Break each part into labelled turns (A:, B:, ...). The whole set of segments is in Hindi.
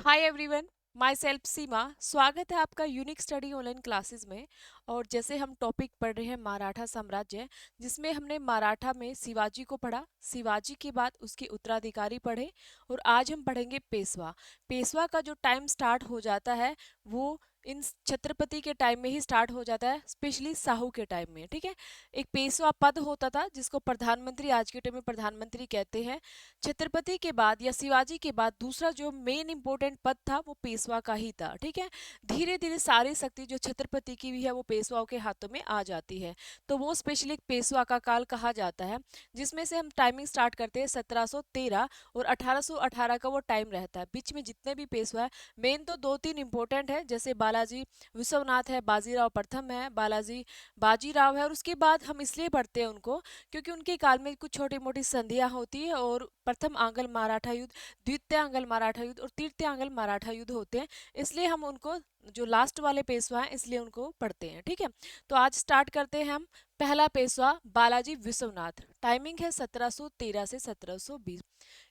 A: हाय एवरीवन, माई सेल्फ सीमा। स्वागत है आपका यूनिक स्टडी ऑनलाइन क्लासेस में। और जैसे हम टॉपिक पढ़ रहे हैं मराठा साम्राज्य, जिसमें हमने मराठा में शिवाजी को पढ़ा, शिवाजी के बाद उसके उत्तराधिकारी पढ़े, और आज हम पढ़ेंगे पेशवा। पेशवा का जो टाइम स्टार्ट हो जाता है वो इन छत्रपति के टाइम में ही स्टार्ट हो जाता है, स्पेशली साहू के टाइम में। ठीक है। एक पेशवा पद होता था जिसको प्रधानमंत्री, आज के टाइम में प्रधानमंत्री कहते हैं। छत्रपति के बाद या शिवाजी के बाद दूसरा जो मेन इंपॉर्टेंट पद था वो पेशवा का ही था। ठीक है। धीरे धीरे सारी शक्ति जो छत्रपति की भी है वो पेशवाओं के हाथों में आ जाती है। तो वो स्पेशली एक पेशवा का काल कहा जाता है, जिसमें से हम टाइमिंग स्टार्ट करते हैं 1713 और 1818 का वो टाइम रहता है। बीच में जितने भी पेशवा है, मेन तो दो तीन इंपॉर्टेंट है, जैसे बालाजी विश्वनाथ है, बाजीराव प्रथम है, बालाजी बाजीराव है। और उसके बाद हम इसलिए पढ़ते हैं उनको क्योंकि उनके काल में कुछ छोटी मोटी संधियां होती है, और प्रथम आंग्ल मराठा युद्ध, द्वितीय आंग्ल मराठा युद्ध और तृतीय आंग्ल मराठा युद्ध होते हैं। इसलिए हम उनको, जो लास्ट वाले पेशवा हैं, इसलिए उनको पढ़ते हैं। ठीक है। तो आज स्टार्ट करते हैं हम। पहला पेशवा बालाजी विश्वनाथ, टाइमिंग है 1713 से 1720।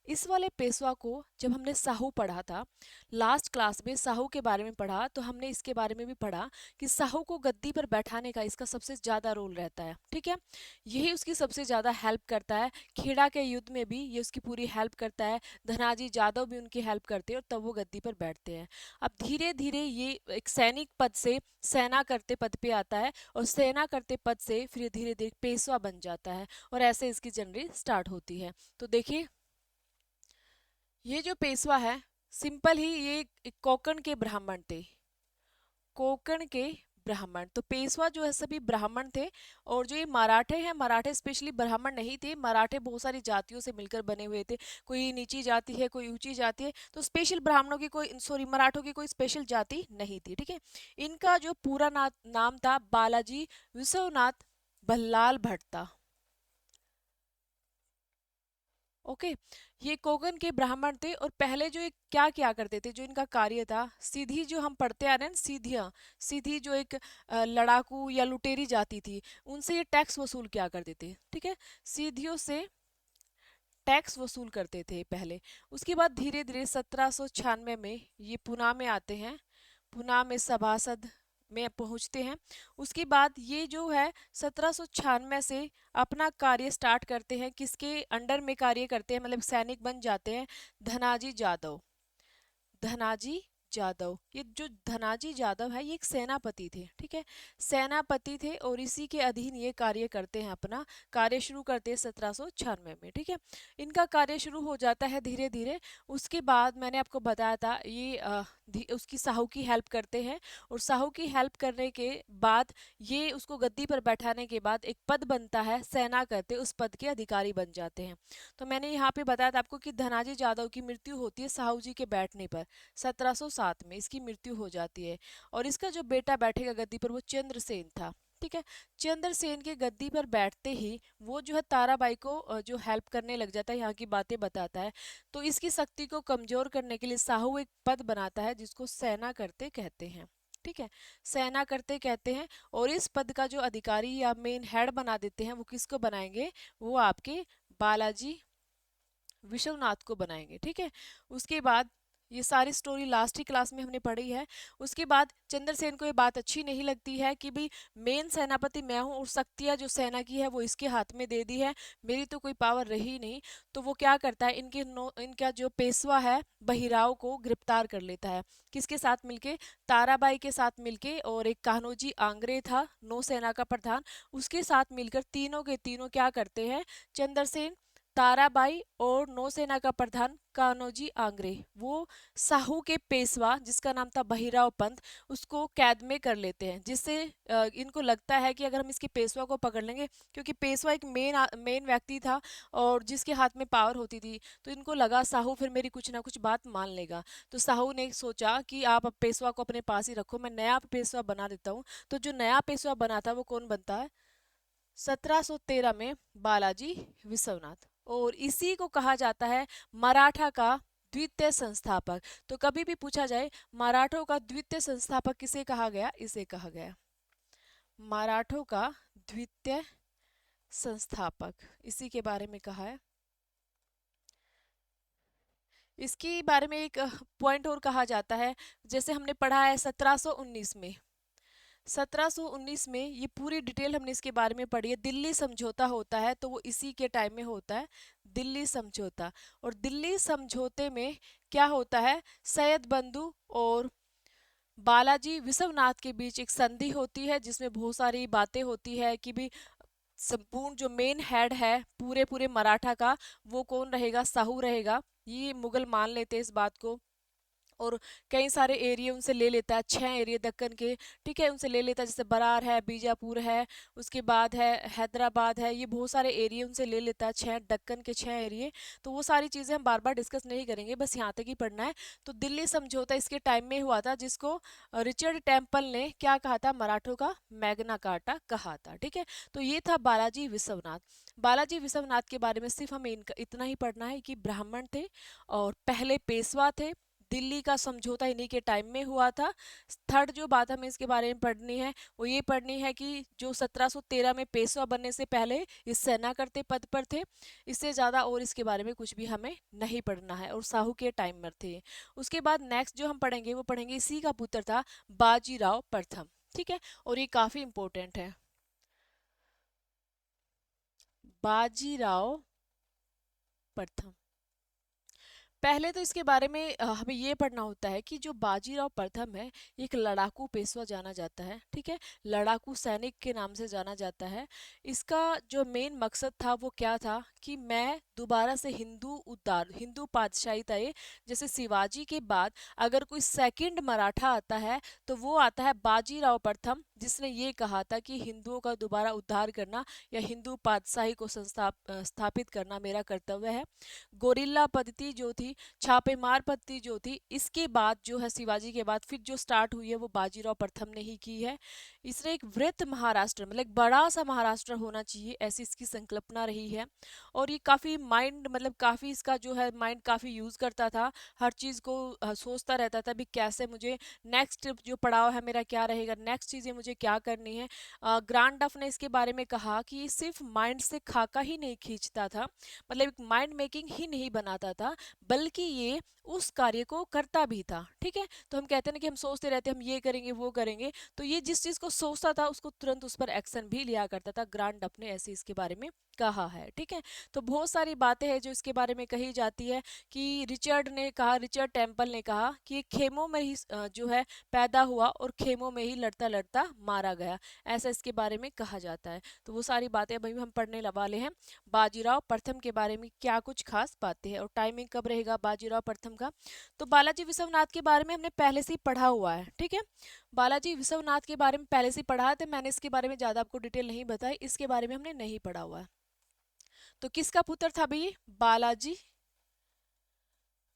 A: इस वाले पेशवा को जब हमने साहू पढ़ा था, लास्ट क्लास में साहू के बारे में पढ़ा, तो हमने इसके बारे में भी पढ़ा कि साहू को गद्दी पर बैठाने का इसका सबसे ज्यादा रोल रहता है। ठीक है। यही उसकी सबसे ज्यादा हेल्प करता है। खेड़ा के युद्ध में भी ये उसकी पूरी हेल्प करता है। धनाजी जादव भी उनकी हेल्प करते हैं, और तब वो गद्दी पर बैठते हैं। अब धीरे धीरे ये एक सैनिक पद से सेना करते पद पे आता है, और सेना करते पद से फिर धीरे धीरे पेशवा बन जाता है, और ऐसे इसकी जर्नी स्टार्ट होती है। तो देखिए, ये जो पेशवा है, सिंपल ही ये एक कोंकण के ब्राह्मण थे। कोंकण के ब्राह्मण, तो पेशवा जो है सभी ब्राह्मण थे। और जो ये मराठे हैं, मराठे स्पेशली ब्राह्मण नहीं थे। मराठे बहुत सारी जातियों से मिलकर बने हुए थे। कोई नीची जाति है, कोई ऊंची जाति है, तो स्पेशल ब्राह्मणों की कोई, सॉरी, मराठों की कोई स्पेशल जाति नहीं थी। ठीक है। इनका जो पूरा नाम था बालाजी विश्वनाथ बल्लाल भट्ट था। ओके। ये कोगन के ब्राह्मण थे, और पहले जो ये क्या क्या करते थे, जो इनका कार्य था, सीधी जो हम पढ़ते आ रहे हैं ना, सीधियां, सीधी जो एक लड़ाकू या लुटेरी जाति थी, उनसे ये टैक्स वसूल क्या करते थे। ठीक है। सीधियों से टैक्स वसूल करते थे पहले। उसके बाद धीरे धीरे 1796 में ये पुना में आते हैं, पुना में सभासद में पहुंचते हैं। उसके बाद ये जो है 1796 से अपना कार्य स्टार्ट करते हैं। किसके अंडर में कार्य करते हैं, मतलब सैनिक बन जाते हैं, धनाजी जादव। धनाजी जादव, ये जो धनाजी जादव है ये एक सेनापति थे। ठीक है। सेनापति थे, और इसी के अधीन ये कार्य करते हैं, अपना कार्य शुरू करते हैं 1796 में। ठीक है। इनका कार्य शुरू हो जाता है धीरे धीरे। उसके बाद मैंने आपको बताया था ये उसकी साहू की हेल्प करते हैं, और साहू की हेल्प करने के बाद ये उसको गद्दी पर बैठाने के बाद एक पद बनता है, सेना करते, उस पद के अधिकारी बन जाते हैं। तो मैंने यहाँ पे बताया था आपको कि धनाजी जादव की मृत्यु होती है साहू जी के बैठने पर, 1707 में इसकी मृत्यु हो जाती है। और इसका जो बेटा बैठेगा गद्दी पर वो चंद्रसेन था। ठीक है। चंद्रसेन के गद्दी पर बैठते ही वो जो है ताराबाई को जो हेल्प करने लग जाता है, यहाँ की बातें बताता है। तो इसकी शक्ति को कमजोर करने के लिए साहू एक पद बनाता है जिसको सेना करते कहते हैं। ठीक है। सेना करते कहते हैं। और इस पद का जो अधिकारी या मेन हेड बना देते हैं, वो किसको बनाएंगे, वो आपके बालाजी विश्वनाथ को बनाएंगे। ठीक है। उसके बाद ये सारी स्टोरी लास्ट ही क्लास में हमने पढ़ी है। उसके बाद चंद्रसेन को ये बात अच्छी नहीं लगती है कि भाई मेन सेनापति मैं हूँ, और शक्तियाँ जो सेना की है वो इसके हाथ में दे दी है, मेरी तो कोई पावर रही नहीं। तो वो क्या करता है, इनका जो पेशवा है बहिराव को गिरफ्तार कर लेता है। किसके साथ मिलके, ताराबाई के साथ मिलके, और एक कान्होजी आंग्रे था नौसेना का प्रधान, उसके साथ मिलकर तीनों के तीनों क्या करते हैं, चंद्रसेन, ताराबाई और नौसेना का प्रधान कान्होजी आंग्रे, वो साहू के पेशवा जिसका नाम था बहिराव पंत, उसको कैद में कर लेते हैं। जिससे इनको लगता है कि अगर हम इसके पेशवा को पकड़ लेंगे, क्योंकि पेशवा एक मेन व्यक्ति था और जिसके हाथ में पावर होती थी, तो इनको लगा साहू फिर मेरी कुछ ना कुछ बात मान लेगा। तो साहू ने सोचा कि आप अब पेशवा को अपने पास ही रखो, मैं नया पेशवा बना देता हूँ। तो जो नया पेशवा बना था वो कौन बनता है, 1713 में बालाजी विश्वनाथ। और इसी को कहा जाता है मराठा का द्वितीय संस्थापक। तो कभी भी पूछा जाए मराठों का द्वितीय संस्थापक किसे कहा गया, इसे कहा गया मराठों का द्वितीय संस्थापक, इसी के बारे में कहा है। इसके बारे में एक पॉइंट और कहा जाता है, जैसे हमने पढ़ा है 1719 में, 1719 में ये पूरी डिटेल हमने इसके बारे में पढ़ी है। दिल्ली समझौता होता है तो वो इसी के टाइम में होता है, दिल्ली समझौता। और दिल्ली समझौते में क्या होता है, सैयद बंधु और बालाजी विश्वनाथ के बीच एक संधि होती है, जिसमें बहुत सारी बातें होती है कि भी संपूर्ण जो मेन हेड है पूरे पूरे मराठा का, वो कौन रहेगा, साहू रहेगा। ये मुगल मान लेते हैं इस बात को। और कई सारे एरिया उनसे ले लेता है, 6 एरिया दक्कन के, ठीक है, उनसे ले लेता है, जैसे बरार है, बीजापुर है, उसके बाद है हैदराबाद है, ये बहुत सारे एरिया उनसे ले लेता है, 6 दक्कन के 6 एरिया। तो वो सारी चीज़ें हम बार बार डिस्कस नहीं करेंगे, बस यहाँ तक ही पढ़ना है। तो दिल्ली समझौता इसके टाइम में हुआ था, जिसको रिचर्ड टेम्पल ने क्या कहा था, मराठों का मैग्ना कार्टा कहा था, ठीक है। तो ये था बालाजी विश्वनाथ। बालाजी विश्वनाथ के बारे में सिर्फ हमें इनका इतना ही पढ़ना है कि ब्राह्मण थे और पहले पेशवा थे। दिल्ली का समझौता इन्हीं के टाइम में हुआ था। थर्ड जो बात हमें इसके बारे में पढ़नी है, वो ये पढ़नी है कि जो 1713 में पेशवा बनने से पहले इस सेना करते पद पर थे। इससे ज़्यादा और इसके बारे में कुछ भी हमें नहीं पढ़ना है, और साहू के टाइम में थे। उसके बाद नेक्स्ट जो हम पढ़ेंगे वो पढ़ेंगे, इसी का पुत्र था बाजीराव प्रथम, ठीक है। और ये काफ़ी इंपॉर्टेंट है, बाजीराव प्रथम। पहले तो इसके बारे में हमें ये पढ़ना होता है कि जो बाजीराव प्रथम है, ये एक लड़ाकू पेशवा जाना जाता है, ठीक है, लड़ाकू सैनिक के नाम से जाना जाता है। इसका जो मेन मकसद था वो क्या था कि मैं दोबारा से हिंदू उद्धार, हिंदू पातशाही ये, जैसे शिवाजी के बाद अगर कोई सेकंड मराठा आता है तो वो आता है बाजीराव प्रथम, जिसने ये कहा था कि हिंदुओं का दोबारा उद्धार करना या हिंदू पातशाही को स्थापित करना मेरा कर्तव्य है। गोरिल्ला पद्धति जो थी, छापेमार पद्धति जो थी, इसके बाद जो है शिवाजी के बाद फिर जो स्टार्ट हुई है वो बाजीराव प्रथम ने ही की है। इसने एक वृहत महाराष्ट्र, मतलब एक बड़ा सा महाराष्ट्र होना चाहिए, ऐसी इसकी संकल्पना रही है। और ये काफ़ी माइंड, मतलब काफ़ी इसका जो है माइंड काफ़ी यूज़ करता था, हर चीज़ को सोचता रहता था भी कैसे मुझे नेक्स्ट जो पड़ाव है मेरा क्या रहेगा, नेक्स्ट चीज़ें मुझे क्या करनी है। ग्रांड डफ ने इसके बारे में कहा कि ये सिर्फ माइंड से खाका ही नहीं खींचता था, मतलब एक माइंड मेकिंग ही नहीं बनाता था, बल्कि ये उस कार्य को करता भी था, ठीक है। तो हम कहते हैं ना कि हम सोचते रहते हैं हम ये करेंगे वो करेंगे, तो ये जिस चीज को सोचता था उसको तुरंत उस पर एक्शन भी लिया करता था। ग्रांड डफ ने ऐसे इसके बारे में कहा है, ठीक है। तो बहुत सारी बातें हैं जो इसके बारे में कही जाती है कि रिचर्ड ने कहा, रिचर्ड टेम्पल ने कहा कि ये खेमों में ही जो है पैदा हुआ और खेमों में ही लड़ता लड़ता मारा गया, ऐसा इसके बारे में कहा जाता है। तो वो सारी बातें अभी हम पढ़ने वाले हैं। बाजीराव प्रथम के बारे में क्या कुछ खास बातें हैं, और टाइमिंग कब रहेगा बाजीराव प्रथम का। तो बालाजी विश्वनाथ के बारे में हमने पहले से ही पढ़ा हुआ है, ठीक है। बालाजी विश्वनाथ के बारे में पहले से ही पढ़ा है, तो मैंने इसके बारे में ज्यादा आपको डिटेल नहीं बताई, इसके बारे में हमने नहीं पढ़ा हुआ है। तो किसका पुत्र था भाई, बालाजी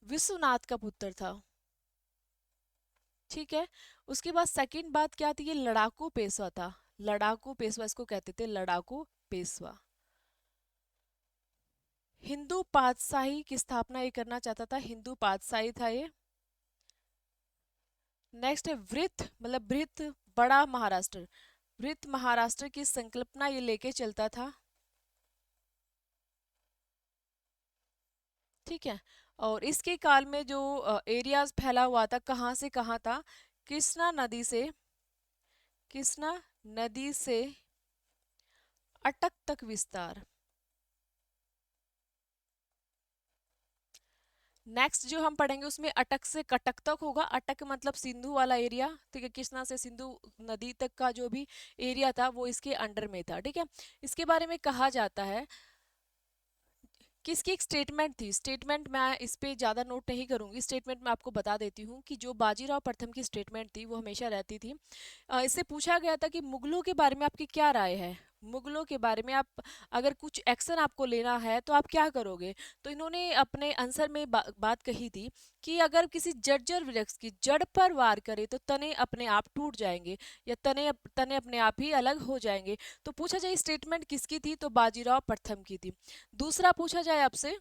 A: विश्वनाथ का पुत्र था, ठीक है। उसके बाद सेकंड बात क्या थी, ये लड़ाकू पेशवा था, लड़ाकू पेशवा इसको कहते थे, लड़ाकू पेशवा। हिंदू पातशाही की स्थापना ये करना चाहता था, हिंदू पातशाही था ये। नेक्स्ट है वृत्त, मतलब वृत्त, बड़ा महाराष्ट्र, वृत्त महाराष्ट्र की संकल्पना ये लेके चलता था, ठीक है। और इसके काल में जो एरियाज फैला हुआ था, कहाँ से कहाँ था, कृष्णा नदी से, कृष्णा नदी से अटक तक विस्तार। नेक्स्ट जो हम पढ़ेंगे उसमें अटक से कटक तक होगा, अटक मतलब सिंधु वाला एरिया, ठीक है, कृष्णा से सिंधु नदी तक का जो भी एरिया था वो इसके अंडर में था, ठीक है। इसके बारे में कहा जाता है, किसकी एक स्टेटमेंट थी, स्टेटमेंट मैं इस पे ज़्यादा नोट नहीं करूंगी, स्टेटमेंट मैं आपको बता देती हूँ कि जो बाजीराव प्रथम की स्टेटमेंट थी वो हमेशा रहती थी। इससे पूछा गया था कि मुगलों के बारे में आपकी क्या राय है, मुगलों के बारे में आप अगर कुछ एक्शन आपको लेना है तो आप क्या करोगे। तो इन्होंने अपने आंसर में बात कही थी कि अगर किसी जर्जर वृक्ष की जड़ पर वार करे तो तने अपने आप टूट जाएंगे, या तने अपने आप ही अलग हो जाएंगे। तो पूछा जाए स्टेटमेंट किसकी थी, तो बाजीराव प्रथम की थी। दूसरा पूछा जाए आपसे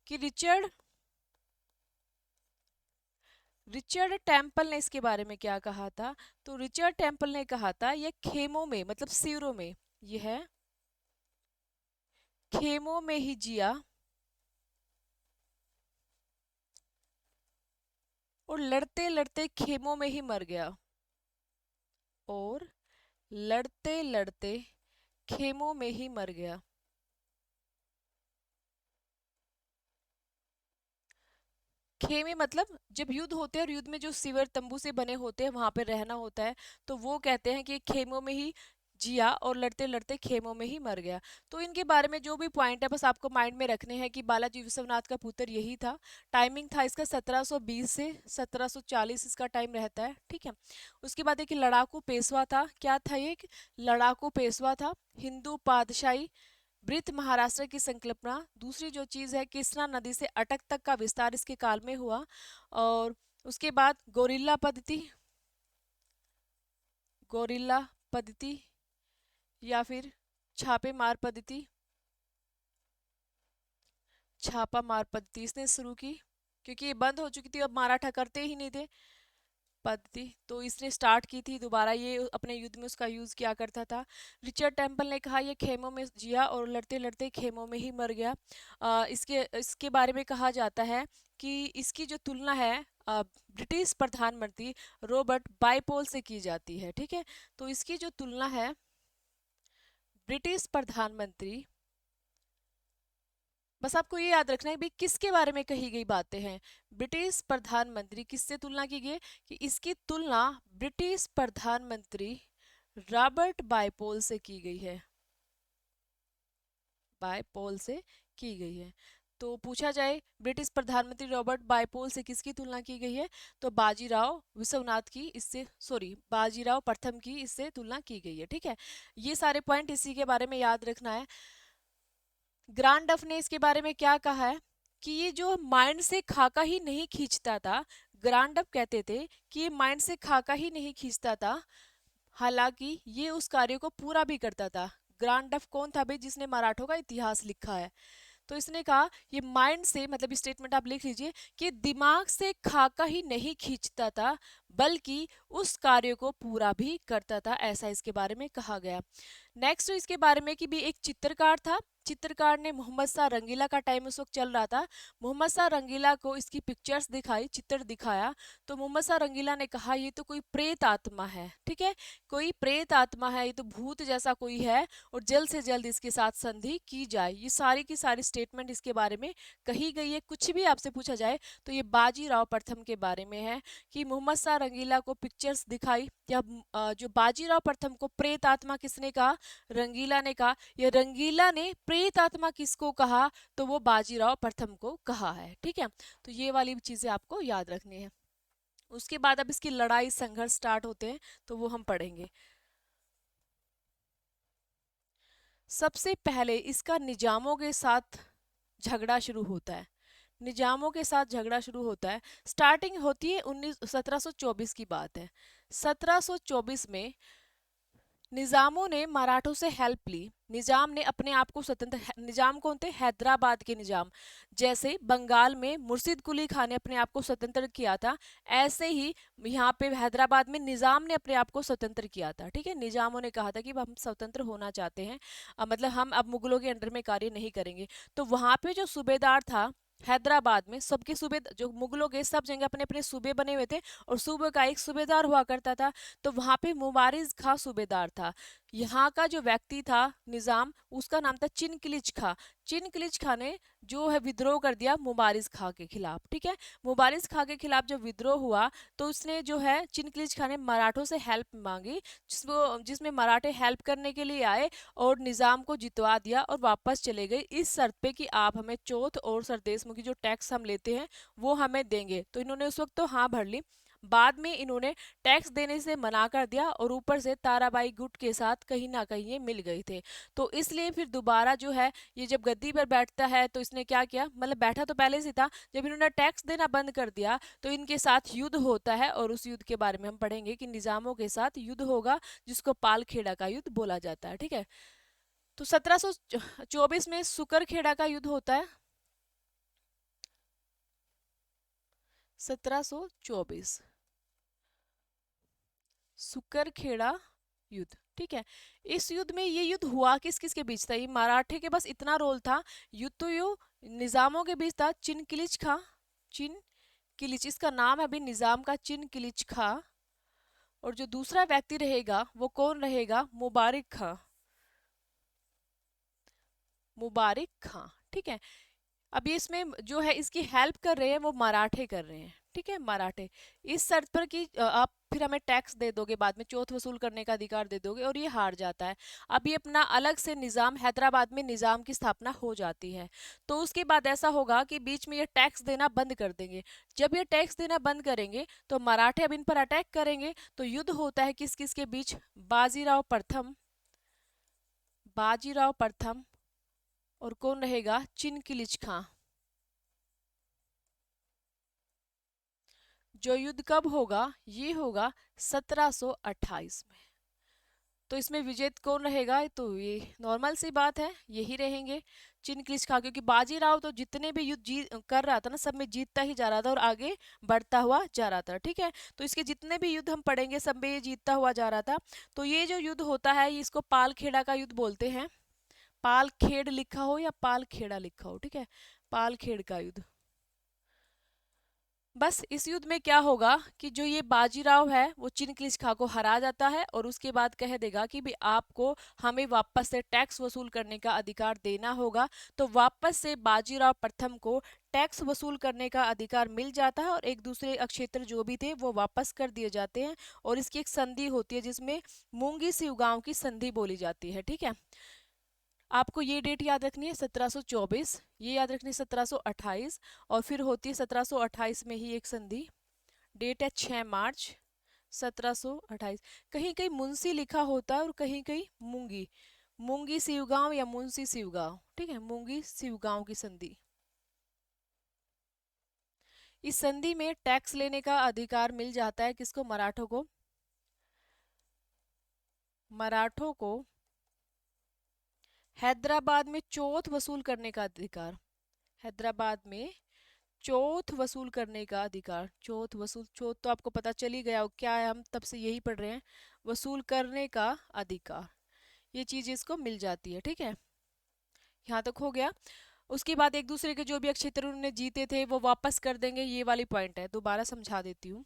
A: कि रिचर्ड रिचर्ड टेम्पल ने इसके बारे में क्या कहा था। तो रिचर्ड टेम्पल ने कहा था यह खेमों में, मतलब शिविरों में, यह है खेमों में ही जिया, और लड़ते लड़ते खेमों में ही मर गया। और लड़ते लड़ते खेमों में ही मर गया। खेमे मतलब जब युद्ध होते हैं और युद्ध में जो शिविर तंबू से बने होते हैं वहां पे रहना होता है, तो वो कहते हैं कि खेमों में ही जिया और लड़ते लड़ते खेमों में ही मर गया। तो इनके बारे में जो भी पॉइंट है बस आपको माइंड में रखने हैं कि बालाजी विश्वनाथ का पुत्र यही था। टाइमिंग था इसका 1720 से 1740 इसका टाइम रहता है, ठीक है। उसके बाद एक लड़ाकू पेशवा था। क्या था ये? एक लड़ाकू पेशवा था। हिंदू पातशाही वृत्त महाराष्ट्र की संकल्पना। दूसरी जो चीज है, कृष्णा नदी से अटक तक का विस्तार इसके काल में हुआ। और उसके बाद गोरिल्ला पद्धति, गोरिल्ला पद्धति या फिर छापे मार पद्धति, छापा मार पद्धति इसने शुरू की, क्योंकि ये बंद हो चुकी थी, अब मराठा करते ही नहीं थे पद्धति, तो इसने स्टार्ट की थी दोबारा, ये अपने युद्ध में उसका यूज किया करता था। रिचर्ड टेम्पल ने कहा ये खेमों में जिया और लड़ते लड़ते खेमों में ही मर गया। इसके इसके बारे में कहा जाता है कि इसकी जो तुलना है ब्रिटिश प्रधानमंत्री रॉबर्ट बायपोल से की जाती है, ठीक है। तो इसकी जो तुलना है ब्रिटिश प्रधानमंत्री, बस आपको ये याद रखना है भी किसके बारे में कही गई बातें हैं। ब्रिटिश प्रधानमंत्री किससे तुलना की गई कि इसकी तुलना ब्रिटिश प्रधानमंत्री रॉबर्ट बायपोल से की गई है, बायपोल से की गई है। तो पूछा जाए ब्रिटिश प्रधानमंत्री रॉबर्ट बायपोल से किसकी तुलना की गई है, तो बाजीराव विश्वनाथ की इससे, सॉरी बाजीराव प्रथम की इससे तुलना की गई है, ठीक है। ये सारे पॉइंट इसी के बारे में याद रखना है। ग्रांड डफ ने इसके बारे में क्या कहा है कि ये जो माइंड से खाका ही नहीं खींचता था, ग्रांड डफ कहते थे कि ये माइंड से खाका ही नहीं खींचता था, हालांकि ये उस कार्य को पूरा भी करता था। ग्रांड डफ कौन था भाई? जिसने मराठों का इतिहास लिखा है। तो इसने कहा ये माइंड से, मतलब स्टेटमेंट आप लिख लीजिए कि दिमाग से खाका ही नहीं खींचता था बल्कि उस कार्य को पूरा भी करता था, ऐसा इसके बारे में कहा गया। नेक्स्ट इसके बारे में कि भी एक चित्रकार था। चित्रकार ने मोहम्मद शाह रंगीला का टाइम उस वक्त चल रहा था। मोहम्मद शाह रंगीला को इसकी पिक्चर्स दिखाई, चित्र दिखाया, तो मोहम्मद शाह रंगीला ने कहा ये तो कोई प्रेत आत्मा है, ठीक है, कोई प्रेत आत्मा है, ये तो भूत जैसा कोई है और जल्द से जल्द इसके साथ संधि की जाए। ये सारी की सारी स्टेटमेंट इसके बारे में कही गई है। कुछ भी आपसे पूछा जाए तो ये बाजीराव प्रथम के बारे में है कि मोहम्मद शाह रंगीला को पिक्चर्स दिखाई, या जो बाजीराव प्रथम को प्रेत आत्मा किसने कहा? रंगीला ने कहा। ये रंगीला ने प्रेत आत्मा किसको कहा? तो वो बाजीराव प्रथम को कहा है, ठीक है। तो ये वाली चीजें आपको याद रखनी है। उसके बाद अब इसकी लड़ाई संघर्ष स्टार्ट होते हैं, तो वो हम पढ़ेंगे। सबसे पहले इसका निजामों के साथ झगड़ा शुरू होता है। निजामों के साथ झगड़ा शुरू होता है। स्टार्टिंग होती है 1724 की बात है। 1724 में निजामों ने मराठों से हेल्प ली। निजाम ने अपने आप को स्वतंत्र, निजाम कौन थे? हैदराबाद के निजाम। जैसे बंगाल में मुर्शिद कुली खान ने अपने आप को स्वतंत्र किया था, ऐसे ही यहाँ पे हैदराबाद में निजाम ने अपने आप को स्वतंत्र किया था, ठीक है। निजामों ने कहा था कि हम स्वतंत्र होना चाहते हैं, मतलब हम अब मुगलों के अंडर में कार्य नहीं करेंगे। तो वहां पे जो सूबेदार था हैदराबाद में, सबके सूबे जो मुगलों के सब जगह अपने अपने सूबे बने हुए थे और सूबे का एक सूबेदार हुआ करता था। तो वहां पे मुबारिज खां सूबेदार था। यहाँ का जो व्यक्ति था निजाम, उसका नाम था चिनकिलिच खां। चिनकिलिच खां ने जो है विद्रोह कर दिया मुबारिज खां के खिलाफ, ठीक है। मुबारिज खां के खिलाफ जब विद्रोह हुआ तो उसने जो है चिनकिलिच खां ने मराठों से हेल्प मांगी, जिसमें मराठे हेल्प करने के लिए आए और निजाम को जितवा दिया और वापस चले गए, इस शर्त पे कि आप हमें चौथ और सरदेशमुखी जो टैक्स हम लेते हैं वो हमें देंगे। तो इन्होंने उस वक्त तो हाँ भर ली। बाद में इन्होंने टैक्स देने से मना कर दिया और ऊपर से ताराबाई गुट के साथ कहीं ना कहीं ये मिल गए थे। तो इसलिए फिर दोबारा जो है ये जब गद्दी पर बैठता है तो इसने क्या किया, मतलब बैठा तो पहले से था, जब इन्होंने टैक्स देना बंद कर दिया तो इनके साथ युद्ध होता है और उस युद्ध के बारे में हम पढ़ेंगे कि निजामों के साथ युद्ध होगा, जिसको पालखेड़ा का युद्ध बोला जाता है, ठीक है। तो 1724 में सुकरखेड़ा का युद्ध होता है। 1724 सुकरखेड़ा युद्ध, ठीक है। इस युद्ध में, ये युद्ध हुआ किस किस के बीच था? ये मराठे के बस इतना रोल था, युद्ध तो यो निजामों के बीच था। चिनकिलिच खां, चिन किलिच, इसका नाम है अभी निजाम का चिन किलिच खा। और जो दूसरा व्यक्ति रहेगा वो कौन रहेगा? मुबारिक खां। मुबारिक खां, ठीक है। अब ये इसमें जो है इसकी हेल्प कर रहे हैं वो मराठे कर रहे हैं, ठीक है, मराठे। इस शर्त पर कि आप फिर हमें टैक्स दे दोगे, बाद में चौथ वसूल करने का अधिकार दे दोगे, और ये हार जाता है। अब ये अपना अलग से निजाम, हैदराबाद में निजाम की स्थापना हो जाती है। तो उसके बाद ऐसा होगा कि बीच में ये टैक्स देना बंद कर देंगे। जब ये टैक्स देना बंद करेंगे तो मराठे अब इन पर अटैक करेंगे। तो युद्ध होता है किस किस के बीच? बाजीराव प्रथम, बाजीराव प्रथम और कौन रहेगा? चिनकिलिच खां। जो युद्ध कब होगा? ये होगा 1728 में। तो इसमें विजेत कौन रहेगा? तो ये नॉर्मल सी बात है, यही रहेंगे चिनकिच खा, क्योंकि बाजीराव तो जितने भी युद्ध जीत कर रहा था ना, सब में जीतता ही जा रहा था और आगे बढ़ता हुआ जा रहा था, ठीक है। तो इसके जितने भी युद्ध हम पढ़ेंगे सब में ये जीतता हुआ जा रहा था। तो ये जो युद्ध होता है ये इसको पालखेड़ा का युद्ध बोलते हैं। पालखेड़ लिखा हो या पालखेड़ा लिखा हो, ठीक है, पालखेड़ का युद्ध। बस इस युद्ध में क्या होगा कि जो ये बाजीराव है वो चिनकिच खा को हरा जाता है, और उसके बाद कह देगा कि भी आपको हमें वापस से टैक्स वसूल करने का अधिकार देना होगा। तो वापस से बाजीराव प्रथम को टैक्स वसूल करने का अधिकार मिल जाता है, और एक दूसरे क्षेत्र जो भी थे वो वापस कर दिए जाते हैं। और इसकी एक संधि होती है जिसमें मूंगी सिव गांव की संधि बोली जाती है, ठीक है। आपको ये डेट याद रखनी है 1724, ये याद रखनी है 1728, और फिर होती है 1728 में ही एक संधि। डेट है 6 मार्च 1728। कहीं कहीं मुंशी लिखा होता है और कहीं कहीं मूंगी, मूंगी सिवगांव या मुंशी सिवगांव, ठीक है, मूंगी सिवगांव की संधि। इस संधि में टैक्स लेने का अधिकार मिल जाता है किसको? मराठों को। मराठों को हैदराबाद में चौथ वसूल करने का अधिकार। हैदराबाद में चौथ वसूल करने का अधिकार। चौथ वसूल, चौथ तो आपको पता चल ही गया हो क्या है, हम तब से यही पढ़ रहे हैं। वसूल करने का अधिकार, ये चीज इसको मिल जाती है, ठीक है। यहाँ तक हो गया। उसके बाद एक दूसरे के जो भी क्षेत्र उन्होंने जीते थे वो वापस कर देंगे, ये वाली पॉइंट है, दोबारा समझा देती हूँ।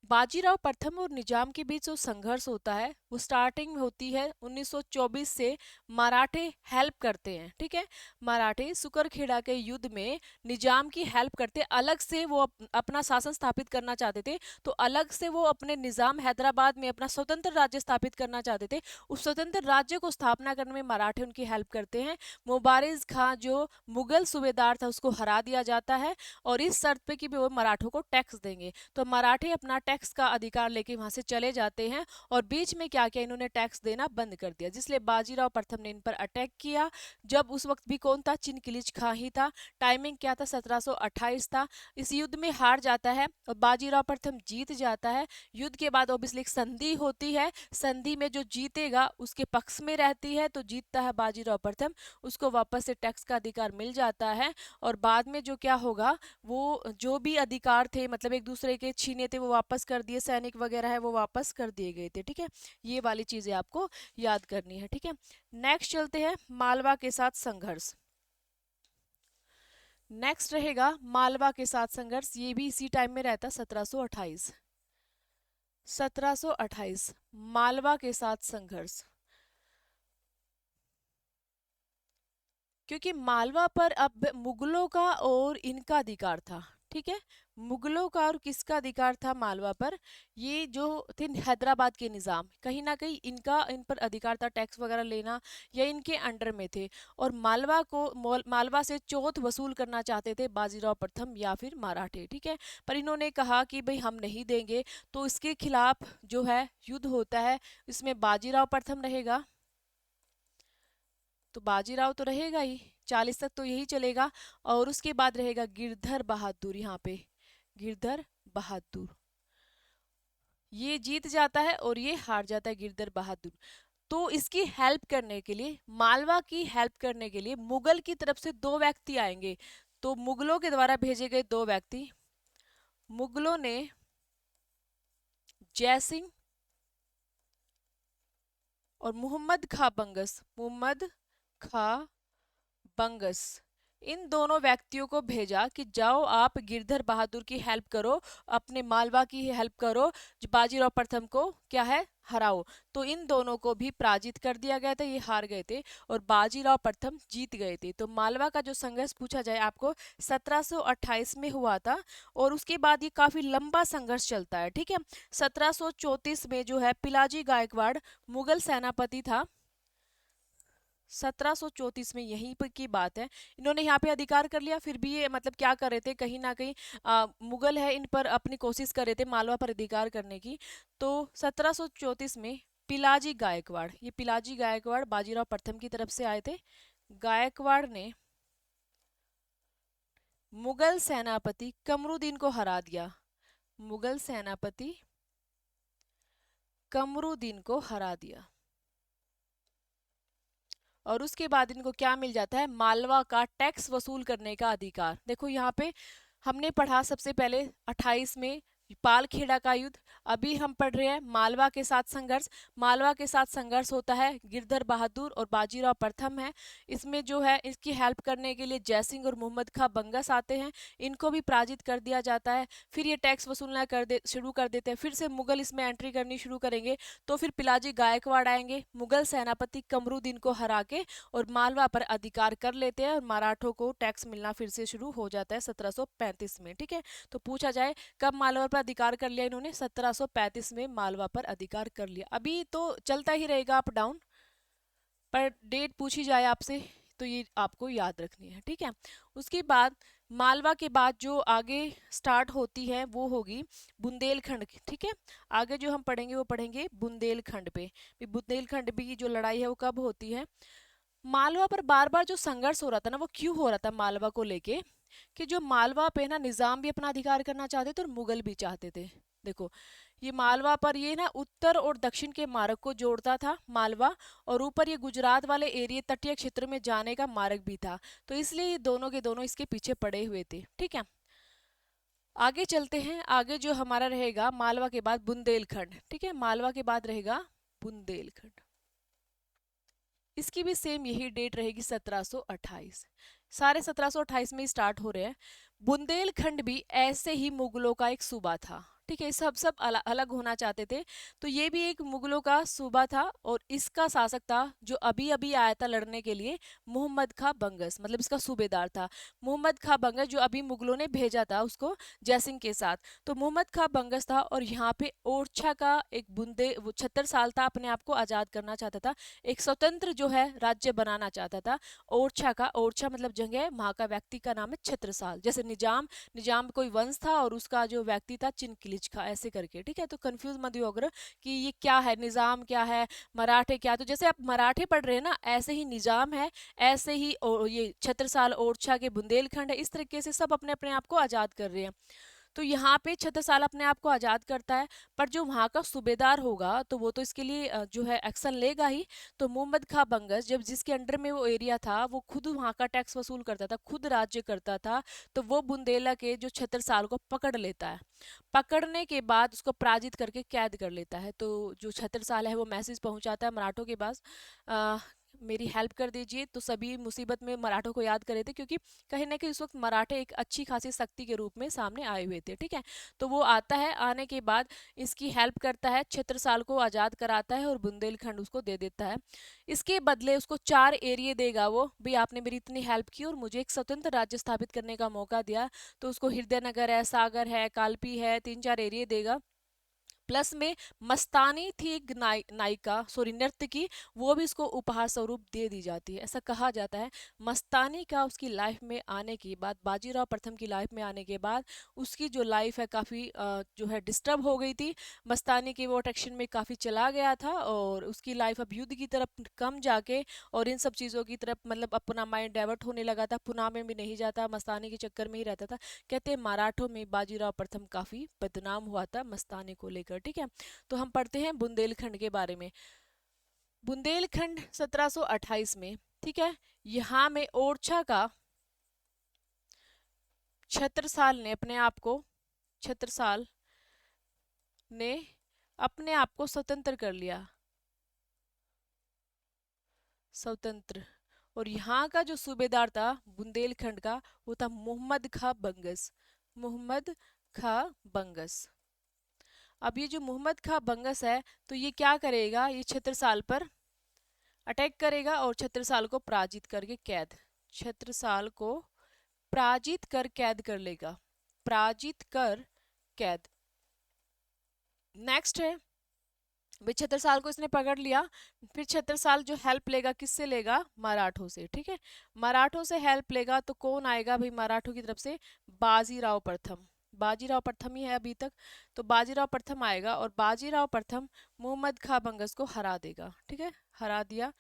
A: बाजीराव प्रथम और निजाम के बीच जो संघर्ष होता है वो स्टार्टिंग में होती है 1924 से। मराठे हेल्प करते हैं, ठीक है। मराठे सुकरखेड़ा के युद्ध में निजाम की हेल्प करते, अलग से वो अपना शासन स्थापित करना चाहते थे। तो अलग से वो अपने निजाम हैदराबाद में अपना स्वतंत्र राज्य स्थापित करना चाहते थे। उस स्वतंत्र राज्य को स्थापना करने में मराठे उनकी हेल्प करते हैं। मुबारिज खां जो मुगल सूबेदार था उसको हरा दिया जाता है, और इस शर्त पे कि वो मराठों को टैक्स देंगे। तो मराठे अपना टैक्स का अधिकार लेके वहां से चले जाते हैं, और बीच में क्या किया, इन्होंने टैक्स देना बंद कर दिया, जिसलिए बाजीराव प्रथम ने इन पर अटैक किया। जब उस वक्त भी कौन था? चिनकिलिच खां ही था। टाइमिंग क्या था? 1728 था। इस युद्ध में हार जाता है और बाजीराव प्रथम जीत जाता है। युद्ध के बाद ऑब्वियसली एक संधि होती है, संधि में जो जीतेगा उसके पक्ष में रहती है, तो जीतता है बाजीराव प्रथम, उसको वापस से टैक्स का अधिकार मिल जाता है। और बाद में जो क्या होगा, वो जो भी अधिकार थे मतलब एक दूसरे के छीने थे वो वापस कर दिए, सैनिक वगैरह है वो वापस कर दिए गए थे, ठीक है। ये वाली चीजें आपको याद करनी है, ठीक है। नेक्स्ट चलते हैं मालवा के साथ संघर्ष। नेक्स्ट रहेगा मालवा के साथ संघर्ष, ये भी इसी टाइम में रहता 1728। 1728 मालवा के साथ संघर्ष, क्योंकि मालवा पर अब मुगलों का और इनका अधिकार था, ठीक है। मुगलों का और किसका अधिकार था मालवा पर? ये जो थे हैदराबाद के निजाम, कहीं ना कहीं इनका इन पर अधिकार था टैक्स वगैरह लेना, या इनके अंडर में थे। और मालवा को मालवा से चौथ वसूल करना चाहते थे बाजीराव प्रथम या फिर मराठे, ठीक है। पर इन्होंने कहा कि भाई हम नहीं देंगे। तो इसके खिलाफ जो है युद्ध होता है, इसमें बाजीराव प्रथम रहेगा, तो बाजीराव तो रहेगा ही, 40 तक तो यही चलेगा। और उसके बाद रहेगा गिरधर बहादुर, यहाँ पे गिरधर बहादुर, ये जीत जाता है और ये हार जाता है गिरधर बहादुर। तो इसकी हेल्प करने के लिए, मालवा की हेल्प करने के लिए मुगल की तरफ से दो व्यक्ति आएंगे। तो मुगलों के द्वारा भेजे गए दो व्यक्ति, मुगलों ने जयसिंह और मोहम्मद खां बंगस, मोहम्मद खां बंगस, इन दोनों व्यक्तियों को भेजा कि जाओ आप गिरधर बहादुर की हेल्प करो, अपने मालवा की हेल्प करो, जो बाजीराव प्रथम को क्या है, हराओ। तो इन दोनों को भी पराजित कर दिया गया था, ये हार गए थे और बाजीराव प्रथम जीत गए थे। तो मालवा का जो संघर्ष पूछा जाए आपको 1728 में हुआ था और उसके बाद ये काफी लंबा संघर्ष चलता है, ठीक है। 1734 में जो है पिलाजी गायकवाड़ मुगल सेनापति था, 1734 में यहीं पर की बात है, इन्होंने यहाँ पे अधिकार कर लिया। फिर भी ये मतलब क्या कर रहे थे, कहीं ना कहीं मुगल है इन पर अपनी कोशिश कर रहे थे मालवा पर अधिकार करने की। तो 1734 में पिलाजी गायकवाड़, ये पिलाजी गायकवाड़ बाजीराव प्रथम की तरफ से आए थे। गायकवाड़ ने मुगल सेनापति कमरुद्दीन को हरा दिया, मुगल सेनापति कमरुद्दीन को हरा दिया। और उसके बाद इनको क्या मिल जाता है, मालवा का टैक्स वसूल करने का अधिकार। देखो यहाँ पे हमने पढ़ा सबसे पहले 28 में पालखेड़ा का युद्ध, अभी हम पढ़ रहे हैं मालवा के साथ संघर्ष। मालवा के साथ संघर्ष होता है, गिरधर बहादुर और बाजीराव प्रथम है, इसमें जो है इसकी हेल्प करने के लिए जयसिंह और मोहम्मद खां बंगस आते हैं, इनको भी पराजित कर दिया जाता है। फिर ये टैक्स वसूलना शुरू कर देते हैं, फिर से मुगल इसमें एंट्री करनी शुरू करेंगे। तो फिर पिलाजी गायकवाड़ आएंगे, मुगल सेनापति कमरुद्दीन को हरा के और मालवा पर अधिकार कर लेते हैं और मराठों को टैक्स मिलना फिर से शुरू हो जाता है 1735 में, ठीक है। तो पूछा जाए कब मालवा पर अधिकार कर लिया इन्होंने, 1735 में मालवा पर अधिकार कर लिया। अभी तो चलता ही रहेगा अप डाउन, पर डेट पूछी जाए आपसे तो ये आपको याद रखनी है, ठीक है। उसके बाद मालवा के बाद जो आगे स्टार्ट होती है वो होगी बुंदेलखंड की, ठीक है। आगे जो हम पढ़ेंगे वो पढ़ेंगे बुंदेलखंड पे। बुंदेलखंड की जो लड़ाई है वो कब होती है, मालवा पर बार बार जो संघर्ष हो रहा था ना, वो क्यों हो रहा था मालवा को लेके, कि जो मालवा पे ना निजाम भी अपना अधिकार करना चाहते थे और मुगल भी चाहते थे। देखो ये मालवा पर ये ना उत्तर और दक्षिण के मार्ग को जोड़ता था मालवा, और ऊपर ये गुजरात वाले एरिया तटीय क्षेत्र में जाने का मार्ग भी था। तो इसलिए ये दोनों के दोनों इसके पीछे पड़े हुए थे, ठीक है। आगे चलते हैं, आगे जो हमारा रहेगा मालवा के बाद बुंदेलखंड, ठीक है। मालवा के बाद रहेगा बुंदेलखंड, इसकी भी सेम यही डेट रहेगी 1728, सारे 1728 में स्टार्ट हो रहे हैं। बुंदेलखंड भी ऐसे ही मुगलों का एक सूबा था, ठीक है। सब सब अलग अलग होना चाहते थे, तो ये भी एक मुगलों का सूबा था और इसका शासक था जो अभी अभी आया था लड़ने के लिए, मोहम्मद खां बंगस, मतलब इसका सूबेदार था मोहम्मद खां बंगस, जो अभी मुगलों ने भेजा था उसको जयसिंह के साथ। तो मोहम्मद खां बंगस था और यहाँ पे ओरछा का एक बुंदे वो 76 साल था, अपने आप को आजाद करना चाहता था, एक स्वतंत्र जो है राज्य बनाना चाहता था। ओरछा का, ओरछा मतलब जगह, वहां का व्यक्ति का नाम है छत्रसाल, जैसे निजाम, निजाम कोई वंश था और उसका जो व्यक्ति था चिनकिलिच खा, ऐसे करके, ठीक है। तो कंफ्यूज मत हो अगर कि ये क्या है, निजाम क्या है, मराठे क्या। तो जैसे आप मराठे पढ़ रहे हैं ना, ऐसे ही निजाम है, ऐसे ही ये छत्रसाल ओरछा के बुंदेलखंड है, इस तरीके से सब अपने अपने आप को आजाद कर रहे हैं। तो यहाँ पे छत्रसाल अपने आप को आजाद करता है, पर जो वहाँ का सूबेदार होगा तो वो तो इसके लिए जो है एक्शन लेगा ही। तो मोहम्मद खां बंगस, जब जिसके अंडर में वो एरिया था, वो खुद वहाँ का टैक्स वसूल करता था, खुद राज्य करता था। तो वो बुंदेला के जो छत्रसाल को पकड़ लेता है, पकड़ने के बाद उसको पराजित करके कैद कर लेता है। तो जो छत्रसाल है वो मैसेज पहुंचाता है मराठों के पास, मेरी हेल्प कर दीजिए। तो सभी मुसीबत में मराठों को याद कर रहे थे, क्योंकि कहीं ना कहीं उस वक्त मराठे एक अच्छी खासी शक्ति के रूप में सामने आए हुए थे, ठीक है। तो वो आता है, आने के बाद इसकी हेल्प करता है, छत्रसाल को आजाद कराता है और बुंदेलखंड उसको दे देता है। इसके बदले उसको 4 एरिया देगा, वो भाई आपने मेरी इतनी हेल्प की और मुझे एक स्वतंत्र राज्य स्थापित करने का मौका दिया, तो उसको हृदयनगर है, सागर है, कालपी है, 3-4 एरिया देगा। प्लस में मस्तानी थी एक नायिका, सॉरी नर्तकी, वो भी उसको उपहार स्वरूप दे दी जाती है। ऐसा कहा जाता है मस्तानी का उसकी लाइफ में आने के बाद, बाजीराव प्रथम की लाइफ में आने के बाद उसकी जो लाइफ है काफ़ी जो है डिस्टर्ब हो गई थी। मस्तानी के वो अट्रैक्शन में काफ़ी चला गया था और उसकी लाइफ अब युद्ध की तरफ कम जाके और इन सब चीज़ों की तरफ, मतलब अपना माइंड डाइवर्ट होने लगा था, पुना में भी नहीं जाता, मस्तानी के चक्कर में ही रहता था। कहते हैं मराठों में बाजीराव प्रथम काफी बदनाम हुआ था मस्तानी को लेकर, ठीक है। तो हम पढ़ते हैं बुंदेलखंड के बारे में। बुंदेलखंड 1728 में, ठीक है, यहाँ में ओरछा का छत्रसाल ने अपने आप को, छत्रसाल ने अपने आप को स्वतंत्र कर लिया, स्वतंत्र। और यहाँ का जो सूबेदार था बुंदेलखंड का, वो था मोहम्मद खां बंगस। मोहम्मद खां बंगस। अब ये जो मोहम्मद खां बंगस है, तो ये क्या करेगा, ये छत्रसाल पर अटैक करेगा और छत्रसाल को पराजित करके कैद, छत्रसाल को पराजित कर कैद कर लेगा, पराजित कर कैद। नेक्स्ट है भाई, छत्रसाल को इसने पकड़ लिया, फिर छत्रसाल जो हेल्प लेगा किससे लेगा, मराठों से। ठीक है, मराठों से हेल्प लेगा तो कौन आएगा भाई मराठों की तरफ से, बाजीराव प्रथम। बाजीराव प्रथम ही है अभी तक, तो बाजीराव प्रथम आएगा और बाजीराव प्रथम मोहम्मद खां बंगस को हरा देगा। ठीक है, हरा दिया।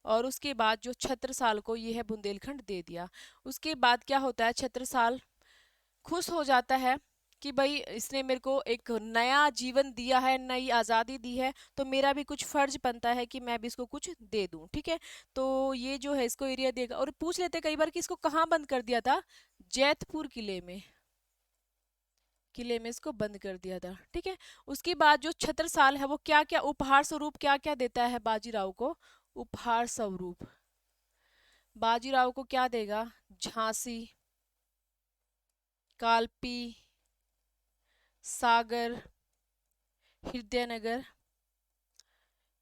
A: और उसके बाद जो छत्रसाल को ये है बुंदेलखंड दे दिया। उसके बाद क्या होता है, छत्रसाल खुश हो जाता है कि भाई इसने मेरे को एक नया जीवन दिया है, नई आज़ादी दी है, तो मेरा भी कुछ फर्ज बनता है कि मैं भी इसको कुछ दे दूं। ठीक है, तो ये जो है इसको एरिया देगा। और पूछ लेते कई बार कि इसको कहाँ बंद कर दिया था, जैतपुर किले में, किले में इसको बंद कर दिया था। ठीक है, उसके बाद जो छत्रसाल है वो क्या क्या उपहार स्वरूप क्या क्या देता है बाजीराव को, उपहार स्वरूप बाजीराव को क्या देगा, झांसी, कालपी, सागर, हृदयनगर।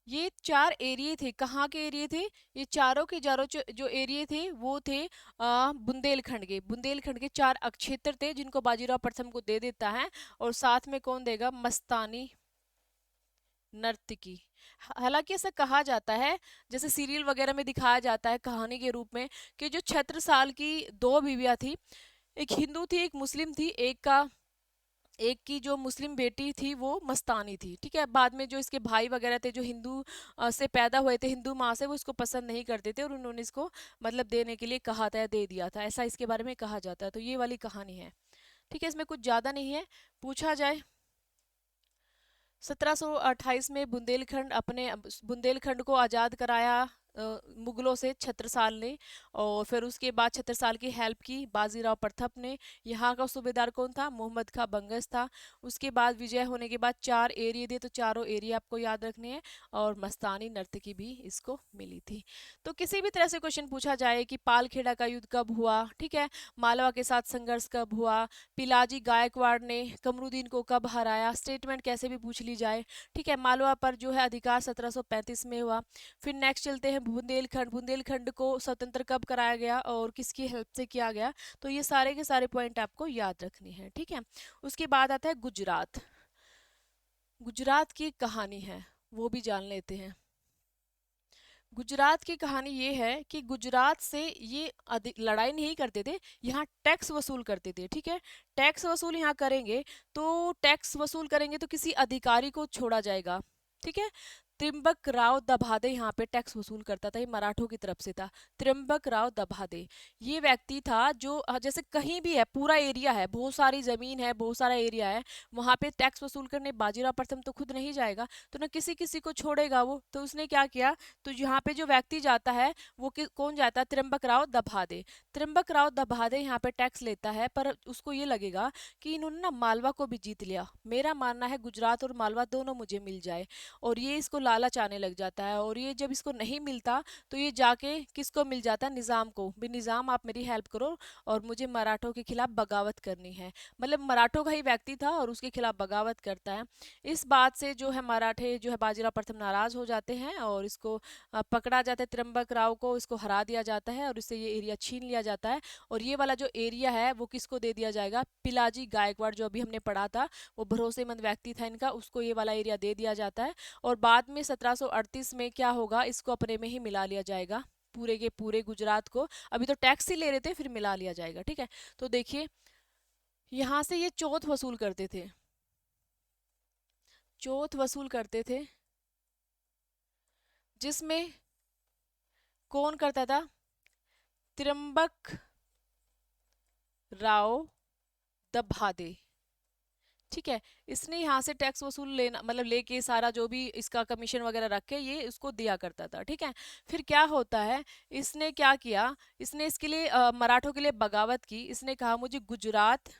A: ये चार एरिए थे, कहाँ के एरिए थे, ये चारों के चारों जो एरिए थे वो थे बुंदेलखंड के। बुंदेलखंड के चार अक्षेत्र थे जिनको बाजीराव प्रथम को दे देता है। और साथ में कौन देगा, मस्तानी नर्तकी। हालांकि ऐसा कहा जाता है, जैसे सीरियल वगैरह में दिखाया जाता है कहानी के रूप में, कि जो छत्रसाल की दो बीवियां थी, एक हिंदू थी एक मुस्लिम थी, एक की जो मुस्लिम बेटी थी वो मस्तानी थी। ठीक है, बाद में जो इसके भाई वगैरह थे जो हिंदू से पैदा हुए थे, हिंदू माँ से, वो इसको पसंद नहीं करते थे और उन्होंने इसको मतलब देने के लिए कहा था या दे दिया था, ऐसा इसके बारे में कहा जाता है। तो ये वाली कहानी है। ठीक है, इसमें कुछ ज़्यादा नहीं है। पूछा जाए, 1728 में बुंदेलखंड को आज़ाद कराया मुगलों से छत्रसाल ने। और फिर उसके बाद छत्रसाल की हेल्प की बाजीराव प्रताप ने। यहाँ का सूबेदार कौन था, मोहम्मद खां बंगस था। उसके बाद विजय होने के बाद चार एरिया दिए, तो चारों एरिया आपको याद रखने हैं। और मस्तानी नर्तकी भी इसको मिली थी। तो किसी भी तरह से क्वेश्चन पूछा जाए कि पालखेड़ा का युद्ध कब हुआ, ठीक है, मालवा के साथ संघर्ष कब हुआ, पिलाजी गायकवाड़ ने कमरुद्दीन को कब हराया, स्टेटमेंट कैसे भी पूछ ली जाए। ठीक है, मालवा पर जो है अधिकार 1735 में हुआ। फिर नेक्स्ट चलते हैं बुंदेलखंड, बुंदेलखंड को स्वतंत्र कब कराया गया और किसकी हेल्प से किया गया। तो ये सारे के सारे पॉइंट आपको याद रखने हैं। ठीक है, उसके बाद आता है गुजरात। गुजरात की कहानी है वो भी जान लेते हैं। गुजरात की कहानी ये है कि गुजरात से ये लड़ाई नहीं करते थे, यहाँ टैक्स वसूल करते थे। ठीक है, टैक्स वसूल यहाँ करेंगे, तो टैक्स वसूल करेंगे तो किसी अधिकारी को छोड़ा जाएगा। ठीक है, त्रिम्बक राव दभादे यहाँ पे टैक्स वसूल करता था, ये मराठों की तरफ से था। त्रिम्बक राव दभादे ये व्यक्ति था जो जैसे कहीं भी है, पूरा एरिया है, बहुत सारी जमीन है, बहुत सारा एरिया है, वहां पे टैक्स वसूल करने बाजीराव प्रथम तो खुद नहीं जाएगा, तो ना किसी किसी को छोड़ेगा वो। तो उसने क्या किया, तो यहाँ पे जो व्यक्ति जाता है वो कौन जाता है, त्रिम्बक राव दभादे। त्रिम्बक राव दभादे यहाँ पे टैक्स लेता है, पर उसको ये लगेगा कि इन्होंने ना मालवा को भी जीत लिया, मेरा मानना है गुजरात और मालवा दोनों मुझे मिल जाए। और ये इसको लालच आने लग जाता है, और ये जब इसको नहीं मिलता तो ये जाके किसको मिल जाता है, निज़ाम को भी, निज़ाम आप मेरी हेल्प करो और मुझे मराठों के खिलाफ बगावत करनी है। मतलब मराठों का ही व्यक्ति था और उसके खिलाफ बगावत करता है। इस बात से जो है मराठे जो है बाजीराव प्रथम नाराज हो जाते हैं और इसको पकड़ा जाता है, त्र्यंबक राव को इसको हरा दिया जाता है और इससे ये एरिया छीन लिया जाता है। और ये वाला जो एरिया है वो किसको दे दिया जाएगा, पिलाजी गायकवाड़ जो अभी हमने पढ़ा था, वो भरोसेमंद व्यक्ति था इनका, उसको ये वाला एरिया दे दिया जाता है। और बाद में 1738 में क्या होगा, इसको अपने में ही मिला लिया जाएगा, पूरे के पूरे गुजरात को। अभी तो टैक्स ही ले रहे थे, फिर मिला लिया जाएगा। ठीक है, तो देखिए यहां से ये चौथ वसूल करते थे, चौथ वसूल करते थे, जिसमें कौन करता था, त्र्यंबक राव दभादे। ठीक है, इसने यहाँ से टैक्स वसूल लेना मतलब लेके सारा जो भी इसका कमीशन वगैरह रख के ये इसको दिया करता था। ठीक है, फिर क्या होता है, इसने क्या किया, इसने इसके लिए मराठों के लिए बगावत की। इसने कहा मुझे गुजरात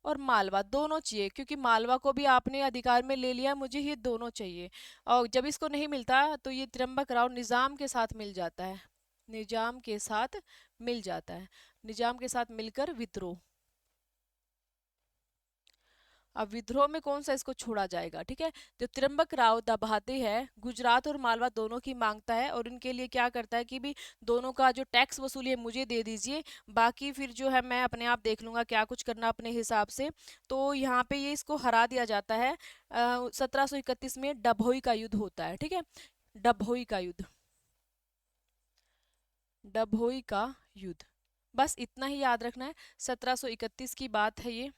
A: और मालवा दोनों चाहिए, क्योंकि मालवा को भी आपने अधिकार में ले लिया, मुझे ये दोनों चाहिए। और जब इसको नहीं मिलता तो ये त्र्यंबक राव निजाम के साथ मिल जाता है, निजाम के साथ मिल जाता है, निजाम के साथ मिलकर विद्रोह। अब विद्रोह में कौन सा इसको छोड़ा जाएगा, ठीक है। जो त्र्यंबक राव दभाते हैं गुजरात और मालवा दोनों की मांगता है, और इनके लिए क्या करता है कि भी दोनों का जो टैक्स वसूली है मुझे दे दीजिए, बाकी फिर जो है मैं अपने आप देख लूंगा क्या कुछ करना अपने हिसाब से। तो यहाँ पे ये इसको हरा दिया जाता है। 1731 में डभोई का युद्ध होता है, ठीक है। डभोई का युद्ध, डभोई का युद्ध, बस इतना ही याद रखना है। 1731 की बात है ये।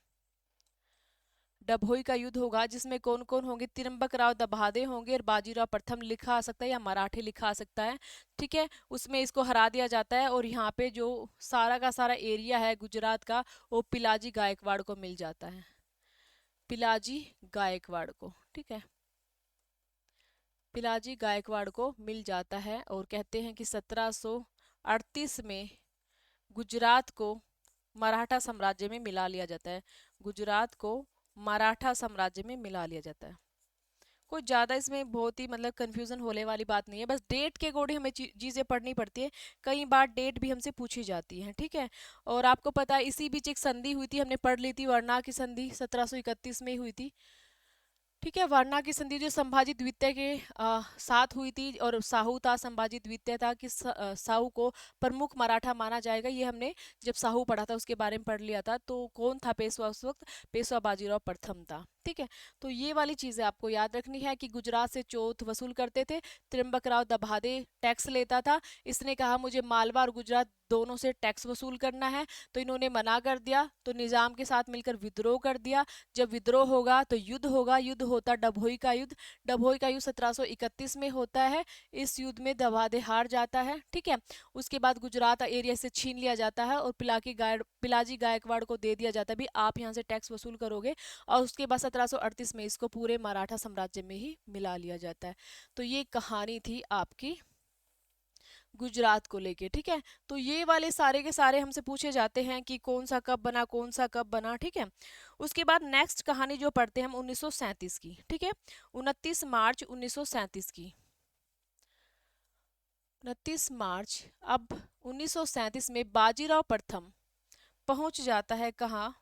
A: डभोई का युद्ध होगा जिसमें कौन कौन होंगे, त्र्यंबक राव दभादे होंगे और बाजीराव प्रथम लिखा आ सकता है या मराठे लिखा आ सकता है, ठीक है। उसमें इसको हरा दिया जाता है, और यहाँ पे जो सारा का सारा एरिया है गुजरात का वो पिलाजी गायकवाड़ को मिल जाता है, पिलाजी गायकवाड़ को, ठीक है, पिलाजी गायकवाड़ को मिल जाता है। और कहते हैं कि 1738 में गुजरात को मराठा साम्राज्य में मिला लिया जाता है, गुजरात को मराठा साम्राज्य में मिला लिया जाता है। कोई ज्यादा इसमें बहुत ही मतलब कंफ्यूजन होने वाली बात नहीं है, बस डेट के अकॉर्डिंग हमें चीजें पढ़नी पड़ती है, कई बार डेट भी हमसे पूछी जाती है, ठीक है। और आपको पता है इसी बीच एक संधि हुई थी, हमने पढ़ ली थी, वर्ना की संधि 1731 में ही हुई थी, ठीक है। वारणा की संधि जो संभाजी द्वितीय के साथ हुई थी, और साहू था, संभाजी द्वितीय था कि साहू को प्रमुख मराठा माना जाएगा, ये हमने जब साहू पढ़ा था उसके बारे में पढ़ लिया था। तो कौन था पेशवा उस वक्त, पेशवा बाजीराव प्रथम था, ठीक है। तो ये वाली चीजें आपको याद रखनी है कि गुजरात से चौथ वसूल करते थे, त्र्यंबक राव दभादे टैक्स लेता था, इसने कहा मुझे मालवा और गुजरात दोनों से टैक्स वसूल करना है, तो इन्होंने मना कर दिया, तो निजाम के साथ मिलकर विद्रोह कर दिया। जब विद्रोह होगा तो युद्ध होगा, युद्ध होता डभोई का युद्ध, डभोई का युद्ध 1731 में होता है, इस युद्ध में दभादे हार जाता है, ठीक है। उसके बाद गुजरात एरिया से छीन लिया जाता है और पिलाजी गायकवाड़ को दे दिया जाता है भी आप यहाँ से टैक्स वसूल करोगे, और उसके बाद 1738 में इसको पूरे मराठा साम्राज्य में ही मिला लिया जाता है। तो ये कहानी थी आपकी गुजरात को लेके, ठीक है। तो ये वाले सारे के सारे हमसे पूछे जाते हैं कि कौन सा कब बना, कौन सा कब बना, ठीक है। उसके बाद नेक्स्ट कहानी जो पढ़ते हैं हम 1937 की, ठीक है, 29 मार्च 1937 की, 29 मार्च। अब 1937 में बाजीराव प्रथम पहुंच जाता है कहाँ,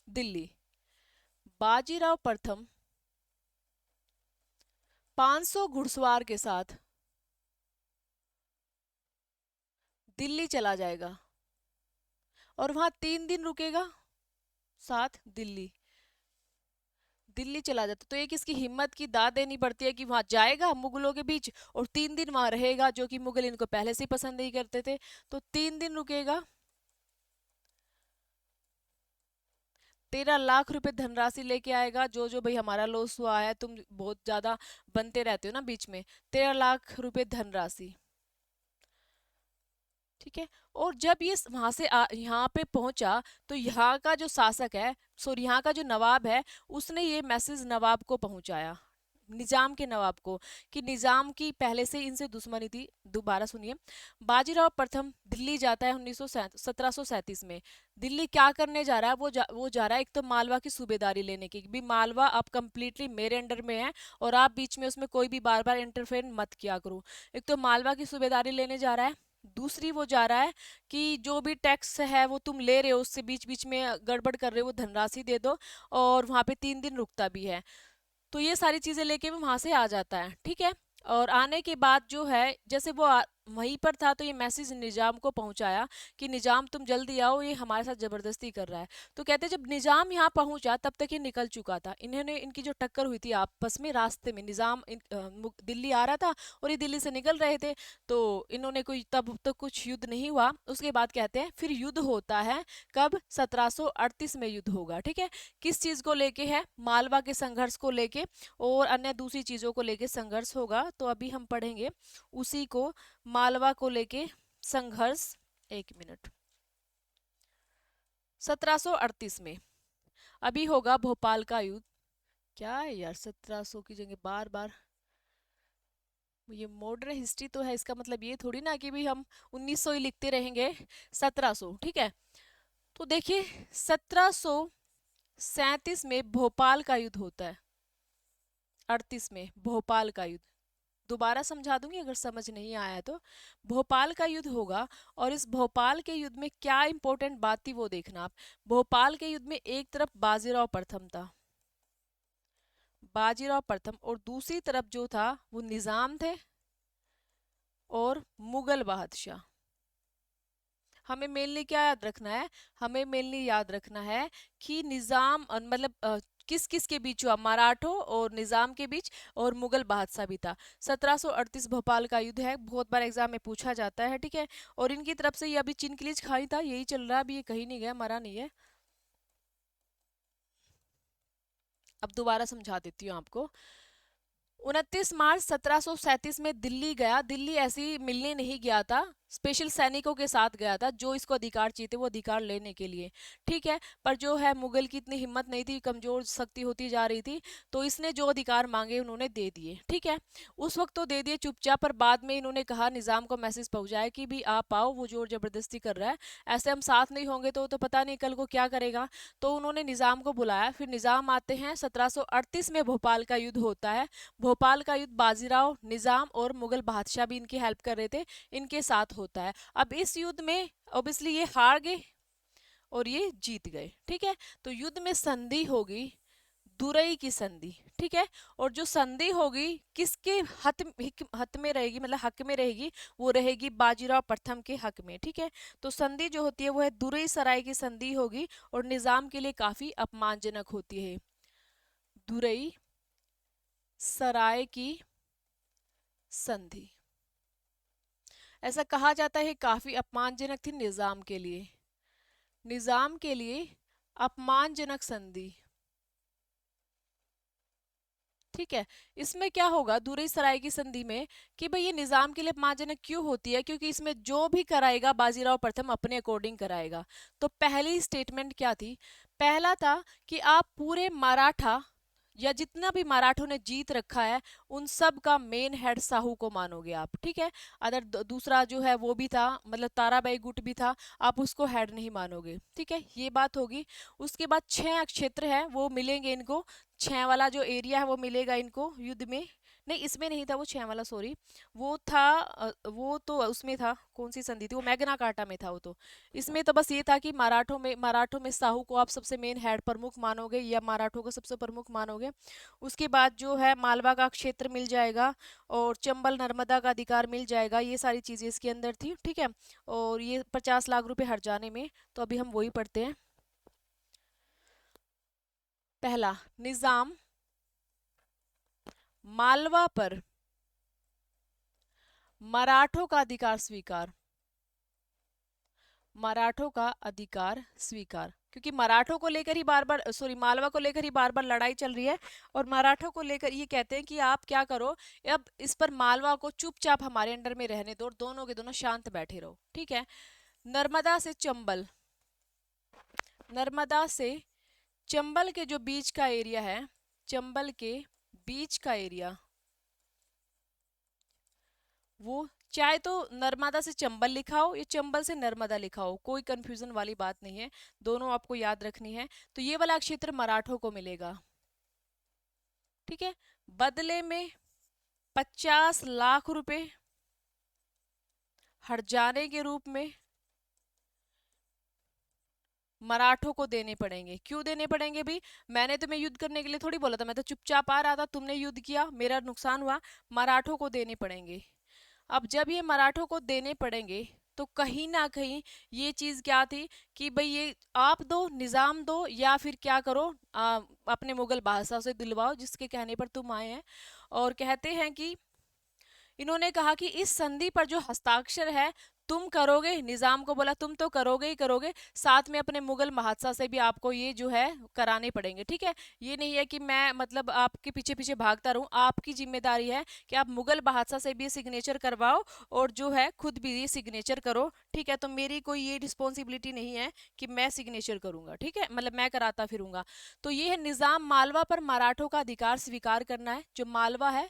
A: दिल्ली। बाजीराव प्रथम 500 घुड़सवार के साथ दिल्ली चला जाएगा, और वहां 3 दिन रुकेगा, साथ दिल्ली, दिल्ली चला जाता। तो एक इसकी हिम्मत की दाद देनी पड़ती है कि वहां जाएगा मुगलों के बीच और 3 दिन वहां रहेगा, जो कि मुगल इनको पहले से ही पसंद नहीं करते थे। तो 3 दिन रुकेगा, 13 लाख रुपए धनराशि लेके आएगा, जो जो भाई हमारा लॉस हुआ है, तुम बहुत ज्यादा बनते रहते हो ना बीच में, 13 लाख रुपए धनराशि, ठीक है। और जब ये वहां से यहाँ पे पहुंचा, तो यहाँ का जो शासक है, सॉरी यहाँ का जो नवाब है, उसने ये मैसेज नवाब को पहुंचाया, निजाम के नवाब को, कि निजाम की पहले से इनसे दुश्मनी थी। दोबारा सुनिए, बाजीराव प्रथम दिल्ली जाता है 1737 में। दिल्ली क्या करने जा रहा है, वो जा रहा है एक तो मालवा की सूबेदारी लेने की, भी मालवा अब कंप्लीटली मेरे अंडर में है, और आप बीच में उसमें कोई भी बार बार इंटरफेयर मत किया करो। एक तो मालवा की सूबेदारी लेने जा रहा है, दूसरी वो जा रहा है कि जो भी टैक्स है वो तुम ले रहे हो उससे बीच बीच में गड़बड़ कर रहे हो, वो धनराशि दे दो, और वहां पे 3 दिन रुकता भी है। तो ये सारी चीजें लेके वो वहां से आ जाता है, ठीक है। और आने के बाद जो है, जैसे वो वहीं पर था, तो ये मैसेज निजाम को पहुंचाया कि निजाम तुम जल्दी आओ, ये हमारे साथ जबरदस्ती कर रहा है। तो कहते हैं जब निजाम यहाँ पहुंचा तब तक ये निकल चुका था, इन्होंने इनकी जो टक्कर हुई थी आपस में रास्ते में, निजाम दिल्ली आ रहा था और ये दिल्ली से निकल रहे थे, तो इन्होंने कोई तब तो कुछ युद्ध नहीं हुआ। उसके बाद कहते हैं फिर युद्ध होता है, कब, 1738 में युद्ध होगा, ठीक है। किस चीज को लेके है, मालवा के संघर्ष को लेके और अन्य दूसरी चीजों को लेके संघर्ष होगा। तो अभी हम पढ़ेंगे उसी को, मालवा को लेके संघर्ष। एक मिनट, 1738 में अभी होगा भोपाल का युद्ध। क्या है यार, 1700 की जगह बार बार, ये मॉडर्न हिस्ट्री तो है, इसका मतलब ये थोड़ी ना कि भी हम 1900 ही लिखते रहेंगे, 1700, ठीक है। तो देखिए 1700 37 में भोपाल का युद्ध होता है। 38 में भोपाल का युद्ध, दोबारा समझा दूंगी अगर समझ नहीं आया तो। भोपाल का युद्ध होगा, और इस भोपाल के युद्ध में क्या इंपॉर्टेंट बात थी वो देखना आप। भोपाल के युद्ध में एक तरफ बाजीराव प्रथम था, बाजीराव प्रथम, और दूसरी तरफ जो था वो निजाम थे और मुगल बादशाह। हमें मेनली क्या याद रखना है, हमें मेनली याद रखना है कि निजाम मतलब किस किस के बीच हुआ, मराठों और निजाम के बीच, और मुगल बादशाह भी था। 1738 भोपाल का युद्ध है, बहुत बार एग्जाम में पूछा जाता है, ठीक है। और इनकी तरफ से ये अभी चिनकिलीज खाई था, यही चल रहा है अभी, ये कहीं नहीं गया, मरा नहीं है। अब दोबारा समझा देती हूँ आपको। 29 मार्च 1737 में दिल्ली गया, दिल्ली ऐसे ही मिलने नहीं गया था, स्पेशल सैनिकों के साथ गया था जो इसको अधिकार चाहिए थे वो अधिकार लेने के लिए, ठीक है। पर जो है मुगल की इतनी हिम्मत नहीं थी, कमजोर शक्ति होती जा रही थी, तो इसने जो अधिकार मांगे उन्होंने दे दिए, ठीक है। उस वक्त तो दे दिए चुपचाप, पर बाद में इन्होंने कहा, निजाम को मैसेज पहुंचाया कि भी आप आओ, वो जोर जबरदस्ती कर रहा है, ऐसे हम साथ नहीं होंगे तो पता नहीं कल को क्या करेगा। तो उन्होंने निजाम को बुलाया, फिर निजाम आते हैं, 1738 में भोपाल का युद्ध होता है। भोपाल का युद्ध बाजीराव, निजाम और मुगल बादशाह भी इनकी हेल्प कर रहे थे, इनके साथ होता है। अब इस युद्ध में ऑब्वियसली ये हार गए और ये जीत गए, ठीक है। तो युद्ध में संधि होगी, दुरई की संधि, ठीक है। और जो संधि होगी किसके हत में रहेगी, मतलब हक में रहेगी, वो रहेगी बाजीराव प्रथम के हक में, ठीक है। तो संधि जो होती है वो है दुरई सराय की संधि होगी, और निजाम के लिए काफी अपमानजनक होती है। दुरई सराय की संधि, ऐसा कहा जाता है काफी अपमानजनक थी निजाम के लिए, निजाम के लिए अपमानजनक संधि, ठीक है। इसमें क्या होगा दुरई सराय की संधि में, कि भाई ये निजाम के लिए अपमानजनक क्यों होती है, क्योंकि इसमें जो भी कराएगा बाजीराव प्रथम अपने अकॉर्डिंग कराएगा। तो पहली स्टेटमेंट क्या थी, पहला था कि आप पूरे मराठा या जितना भी मराठों ने जीत रखा है उन सब का मेन हेड साहू को मानोगे आप, ठीक है। अदर दूसरा जो है वो भी था, मतलब ताराबाई गुट भी था, आप उसको हेड नहीं मानोगे, ठीक है, ये बात होगी। उसके बाद 6 क्षेत्र है वो मिलेंगे इनको, 6 वाला जो एरिया है वो मिलेगा इनको युद्ध में, नहीं इसमें नहीं था वो 6 वाला, सॉरी, वो था वो तो उसमें था, कौन सी संधि थी वो, मैग्ना कार्टा में था वो तो। इसमें तो बस ये था कि मराठों में साहू को आप सबसे मेन हेड प्रमुख मानोगे या मराठों को सबसे प्रमुख मानोगे। उसके बाद जो है मालवा का क्षेत्र मिल जाएगा, और चंबल नर्मदा का अधिकार मिल जाएगा, ये सारी चीजें इसके अंदर थी, ठीक है। और ये 50 लाख रुपए हर जाने में, तो अभी हम वही पढ़ते हैं। पहला, निजाम मालवा पर मराठों का अधिकार स्वीकार, मराठों का अधिकार स्वीकार, क्योंकि मराठों को लेकर ही बार बार, सॉरी, मालवा को लेकर ही बार बार लड़ाई चल रही है, और मराठों को लेकर ये कहते हैं कि आप क्या करो, अब इस पर मालवा को चुपचाप हमारे अंडर में रहने दो, और दोनों के दोनों शांत बैठे रहो, ठीक है। नर्मदा से चंबल, नर्मदा से चंबल के जो बीच का एरिया है, चंबल के बीच का एरिया, वो चाहे तो नर्मदा से चंबल लिखा हो या चंबल से नर्मदा लिखा हो, कोई कंफ्यूजन वाली बात नहीं है, दोनों आपको याद रखनी है। तो ये वाला क्षेत्र मराठों को मिलेगा, ठीक है। बदले में 50 लाख रुपए हर्जाने के रूप में मराठों को देने पड़ेंगे। क्यों देने पड़ेंगे भी, मैंने तुम्हें युद्ध करने के लिए थोड़ी बोला था, मैं तो चुपचाप आ रहा था, तुमने युद्ध किया, मेरा नुकसान हुआ, मराठों को देने पड़ेंगे। अब जब ये मराठों को देने पड़ेंगे, तो कहीं ना कहीं ये चीज क्या थी कि भाई ये आप दो, निजाम दो, या फिर क्या करो, अपने मुगल बादशाह से दिलवाओ जिसके कहने पर तुम आए हैं। और कहते हैं कि इन्होंने कहा कि इस संधि पर जो हस्ताक्षर है तुम करोगे, निजाम को बोला तुम तो करोगे ही करोगे, साथ में अपने मुगल बादशाह से भी आपको ये जो है कराने पड़ेंगे, ठीक है। ये नहीं है कि मैं मतलब आपके पीछे पीछे भागता रहूं, आपकी जिम्मेदारी है कि आप मुगल बादशाह से भी सिग्नेचर करवाओ, और जो है खुद भी ये सिग्नेचर करो, ठीक है। तो मेरी कोई ये रिस्पॉन्सिबिलिटी नहीं है कि मैं सिग्नेचर करूंगा, ठीक है, मतलब मैं कराता फिरूंगा। तो ये है निजाम मालवा पर मराठों का अधिकार स्वीकार करना है, जो मालवा है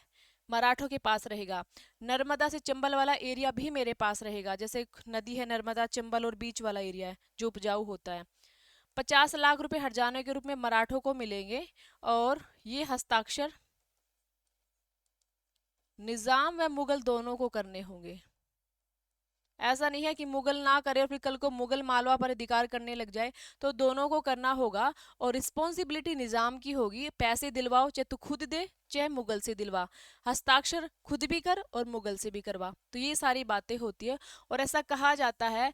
A: मराठों के पास रहेगा। नर्मदा से चंबल वाला एरिया भी मेरे पास रहेगा, जैसे नदी है नर्मदा, चंबल और बीच वाला एरिया है जो उपजाऊ होता है। 50 लाख रुपए हर्जाने के रूप में मराठों को मिलेंगे, और ये हस्ताक्षर निजाम व मुगल दोनों को करने होंगे। ऐसा नहीं है कि मुगल ना करे और फिर कल को मुगल मालवा पर अधिकार करने लग जाए, तो दोनों को करना होगा। और रिस्पॉन्सिबिलिटी निजाम की होगी, पैसे दिलवाओ चाहे तू खुद दे चाहे मुगल से दिलवा, हस्ताक्षर खुद भी कर और मुगल से भी करवा। तो ये सारी बातें होती है। और ऐसा कहा जाता है,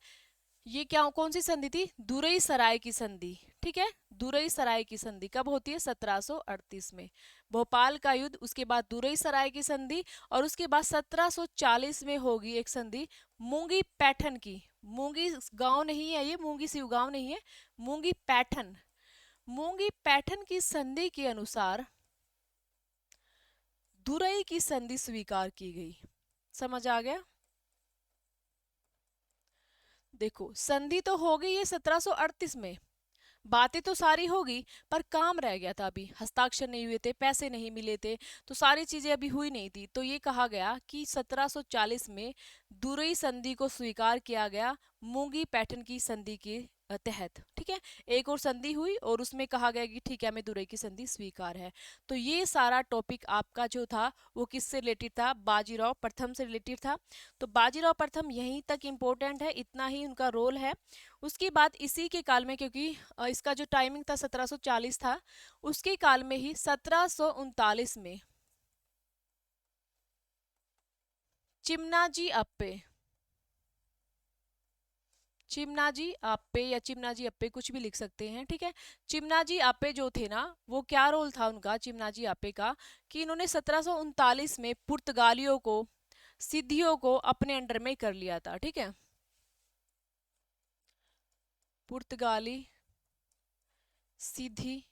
A: ये क्या कौन सी संधि थी? दुरई सराय की संधि। ठीक है, दुरई सराय की संधि कब होती है? 1738 में। भोपाल का युद्ध, उसके बाद दुरई सराय की संधि, और उसके बाद 1740 में होगी एक संधि मूंगी पैठन की। मूंगी गांव नहीं है, ये मूंगी सिव गांव नहीं है, मूंगी पैठन। मूंगी पैठन की संधि के अनुसार दुरई की संधि स्वीकार की गई। समझ आ गया? देखो संधि तो हो गई है 1738 में, बातें तो सारी होगी, पर काम रह गया था, अभी हस्ताक्षर नहीं हुए थे, पैसे नहीं मिले थे, तो सारी चीजें अभी हुई नहीं थी। तो ये कहा गया कि 1740 में दुरई संधि को स्वीकार किया गया मूंगी पैठन की संधि के तहत। ठीक है, एक और संधि हुई और उसमें कहा गया कि ठीक है, हमें दुरई की संधि स्वीकार है। तो ये सारा टॉपिक आपका जो था वो किससे रिलेटेड था? बाजीराव प्रथम से रिलेटेड था। तो बाजीराव प्रथम यहीं तक इम्पोर्टेंट है, इतना ही उनका रोल है। उसके बाद इसी के काल में, क्योंकि इसका जो टाइमिंग था 1740 था, उसके काल में ही 1739 में चिमनाजी अप्पे, चिमनाजी आप्पे या चिमनाजी अप्पे कुछ भी लिख सकते हैं। ठीक है, चिमनाजी आप्पे जो थे ना, वो क्या रोल था उनका चिमनाजी आप्पे का, कि इन्होंने 1739 में पुर्तगालियों को, सिद्धियों को अपने अंडर में कर लिया था। ठीक है, पुर्तगाली सिद्धि,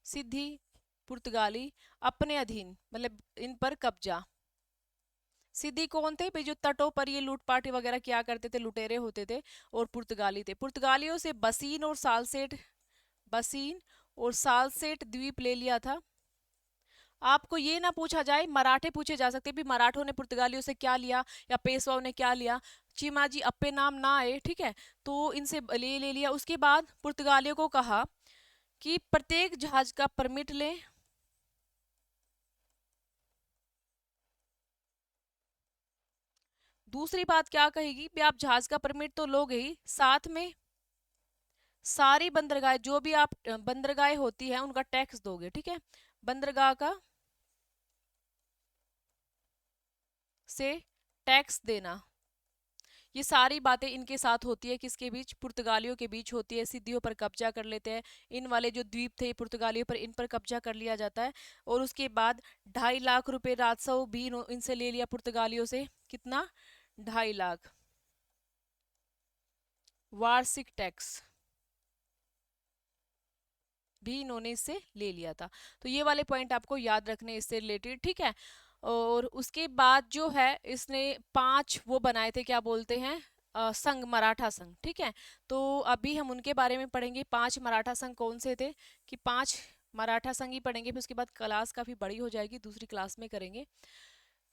A: सिद्धि पुर्तगाली अपने अधीन, मतलब इन पर कब्जा। सिद्धि कौन थे भाई? जो तटों पर ये लूटपाट वगैरह किया करते थे, लुटेरे होते थे, और पुर्तगाली थे। पुर्तगालियों से बसीन और सालसेट, बसीन और सालसेट द्वीप ले लिया था। आपको ये ना पूछा जाए, मराठे पूछे जा सकते भी, मराठों ने पुर्तगालियों से क्या लिया या पेशवाओं ने क्या लिया, चिमाजी अप्पे नाम ना आए। ठीक है, तो इनसे ले लिया। उसके बाद पुर्तगालियों को कहा कि प्रत्येक जहाज का परमिट लें, दूसरी बात क्या कहेगी भी, आप जहाज का परमिट तो लोगे ही, साथ में सारी बंदरगाह, जो भी आप बंदरगाह होती है उनका टैक्स दोगे। ठीक है, बंदरगाह का से टैक्स देना। ये सारी बातें इनके साथ होती है, किसके बीच? पुर्तगालियों के बीच होती है। सिद्धियों पर कब्जा कर लेते हैं, इन वाले जो द्वीप थे पुर्तगालियों पर, इन पर कब्जा कर लिया जाता है। और उसके बाद 2.5 लाख रुपए राजस्व भी इनसे ले लिया पुर्तगालियों से। कितना? 2.5 लाख वार्षिक टैक्स भी इन्होंने इससे ले लिया था। तो ये वाले पॉइंट आपको याद रखने इससे रिलेटेड। ठीक है, और उसके बाद जो है इसने 5 वो बनाए थे, क्या बोलते हैं, संघ, मराठा संघ। ठीक है, तो अभी हम उनके बारे में पढ़ेंगे। 5 मराठा संघ कौन से थे, कि 5 मराठा संघ ही पढ़ेंगे, फिर उसके बाद क्लास काफी बड़ी हो जाएगी, दूसरी क्लास में करेंगे।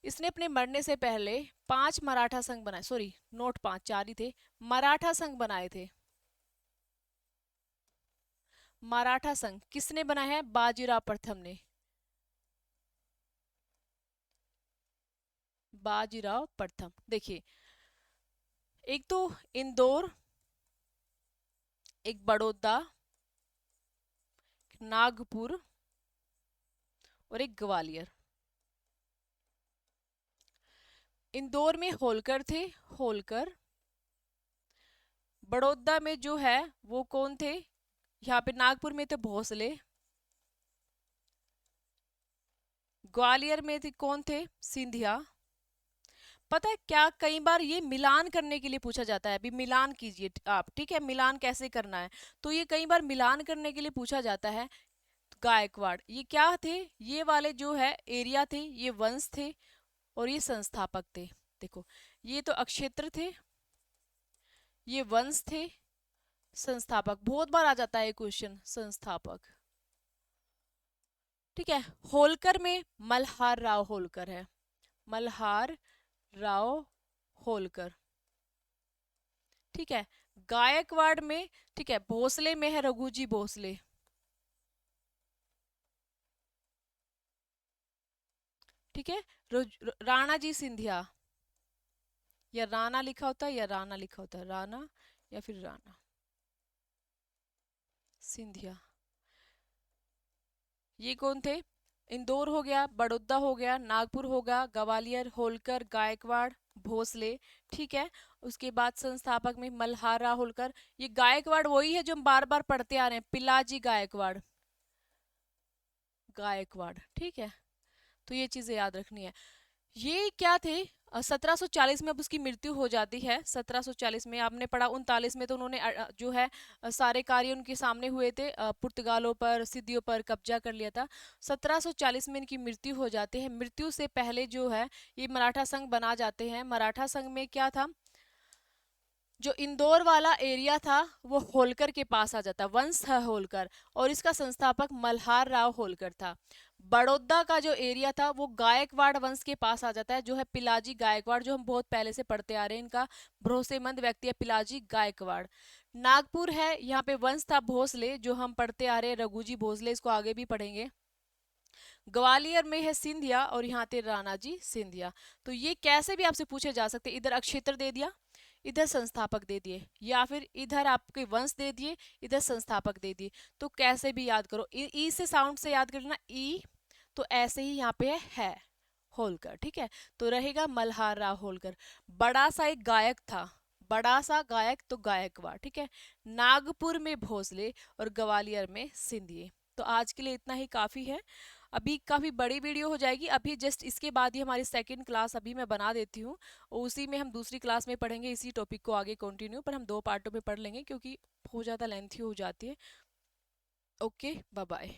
A: इसने अपने मरने से पहले 5 मराठा संघ बनाए, सॉरी नोट 5, 4 ही थे, मराठा संघ बनाए थे। मराठा संघ किसने बनाया है? बाजीराव प्रथम ने। बाजीराव प्रथम। देखिए, एक तो इंदौर, एक बड़ौदा, नागपुर और एक ग्वालियर। इंदौर में होलकर थे, होलकर। बड़ौदा में जो है वो कौन थे? यहाँ पे नागपुर में थे भोसले। ग्वालियर में थे कौन थे? सिंधिया। पता है क्या, कई बार ये मिलान करने के लिए पूछा जाता है, अभी मिलान कीजिए आप। ठीक है, मिलान कैसे करना है, तो ये कई बार मिलान करने के लिए पूछा जाता है। गायकवाड़ ये क्या थे? ये वाले जो है एरिया थे, ये वंश थे, और ये संस्थापक थे। देखो, ये तो अक्षेत्र थे, ये वंश थे, संस्थापक। बहुत बार आ जाता है क्वेश्चन संस्थापक। ठीक है, होलकर में मल्हार राव होलकर है, मल्हार राव होलकर। ठीक है। गायकवाड़ में, ठीक है, भोसले में है रघुजी भोसले। ठीक है। राणा जी सिंधिया, या राणा लिखा होता है या राणा लिखा होता है, राणा या फिर राणा सिंधिया, ये कौन थे? इंदौर हो गया, बड़ौदा हो गया, नागपुर होगा, ग्वालियर, होलकर, गायकवाड़, भोसले। ठीक है। उसके बाद संस्थापक में मल्हारा होलकर। ये गायकवाड़ वही है जो हम बार बार पढ़ते आ रहे हैं, पिलाजी गायकवाड़। गायकवाड़, ठीक है। तो ये चीजें याद रखनी है। ये क्या थे? 1740 में अब उसकी मृत्यु हो जाती है। 1740 में आपने पढ़ा, 39 में तो उन्होंने जो है सारे कार्य उनके सामने हुए थे, पुर्तगालों पर, सिद्धियों पर कब्जा कर लिया था। 1740 में इनकी मृत्यु हो जाती है। मृत्यु से पहले जो है ये मराठा संघ बना जाते हैं। मराठा संघ में क्या था, जो इंदौर वाला एरिया था वो होलकर के पास आ जाता, वंश है होलकर, और इसका संस्थापक मल्हार राव होलकर था। बड़ौदा का जो एरिया था वो गायकवाड़ वंश के पास आ जाता है, जो है पिलाजी गायकवाड़, जो हम बहुत पहले से पढ़ते आ रहे हैं। इनका भरोसेमंद व्यक्ति है पिलाजी गायकवाड़। नागपुर है, यहाँ पे वंश था भोसले, जो हम पढ़ते आ रहे हैं रघुजी भोसले, इसको आगे भी पढ़ेंगे। ग्वालियर में है सिंधिया, और यहाँ थे राणा जी सिंधिया। तो ये कैसे भी आपसे पूछे जा सकते, इधर अक्षेत्र दे दिया, इधर संस्थापक दे दिए, या फिर इधर आपके वंश दे दिए, इधर संस्थापक दे दिए। तो कैसे भी याद करो, ई से साउंड से याद करना, ई। तो ऐसे ही यहाँ पे है होलकर, ठीक है। तो रहेगा मल्हार राव होलकर। बड़ा सा एक गायक था, बड़ा सा गायक तो गायकवाड़, ठीक है। नागपुर में भोसले और ग्वालियर में सिंधिए। तो आज के लिए इतना ही काफी है। अभी काफी बड़ी वीडियो हो जाएगी, अभी जस्ट इसके बाद ही हमारी सेकंड क्लास अभी मैं बना देती हूँ, और उसी में हम दूसरी क्लास में पढ़ेंगे इसी टॉपिक को आगे कंटिन्यू, पर हम 2 पार्टों में पढ़ लेंगे क्योंकि बहुत ज़्यादा लेंथी हो जाती है। Okay, bye bye.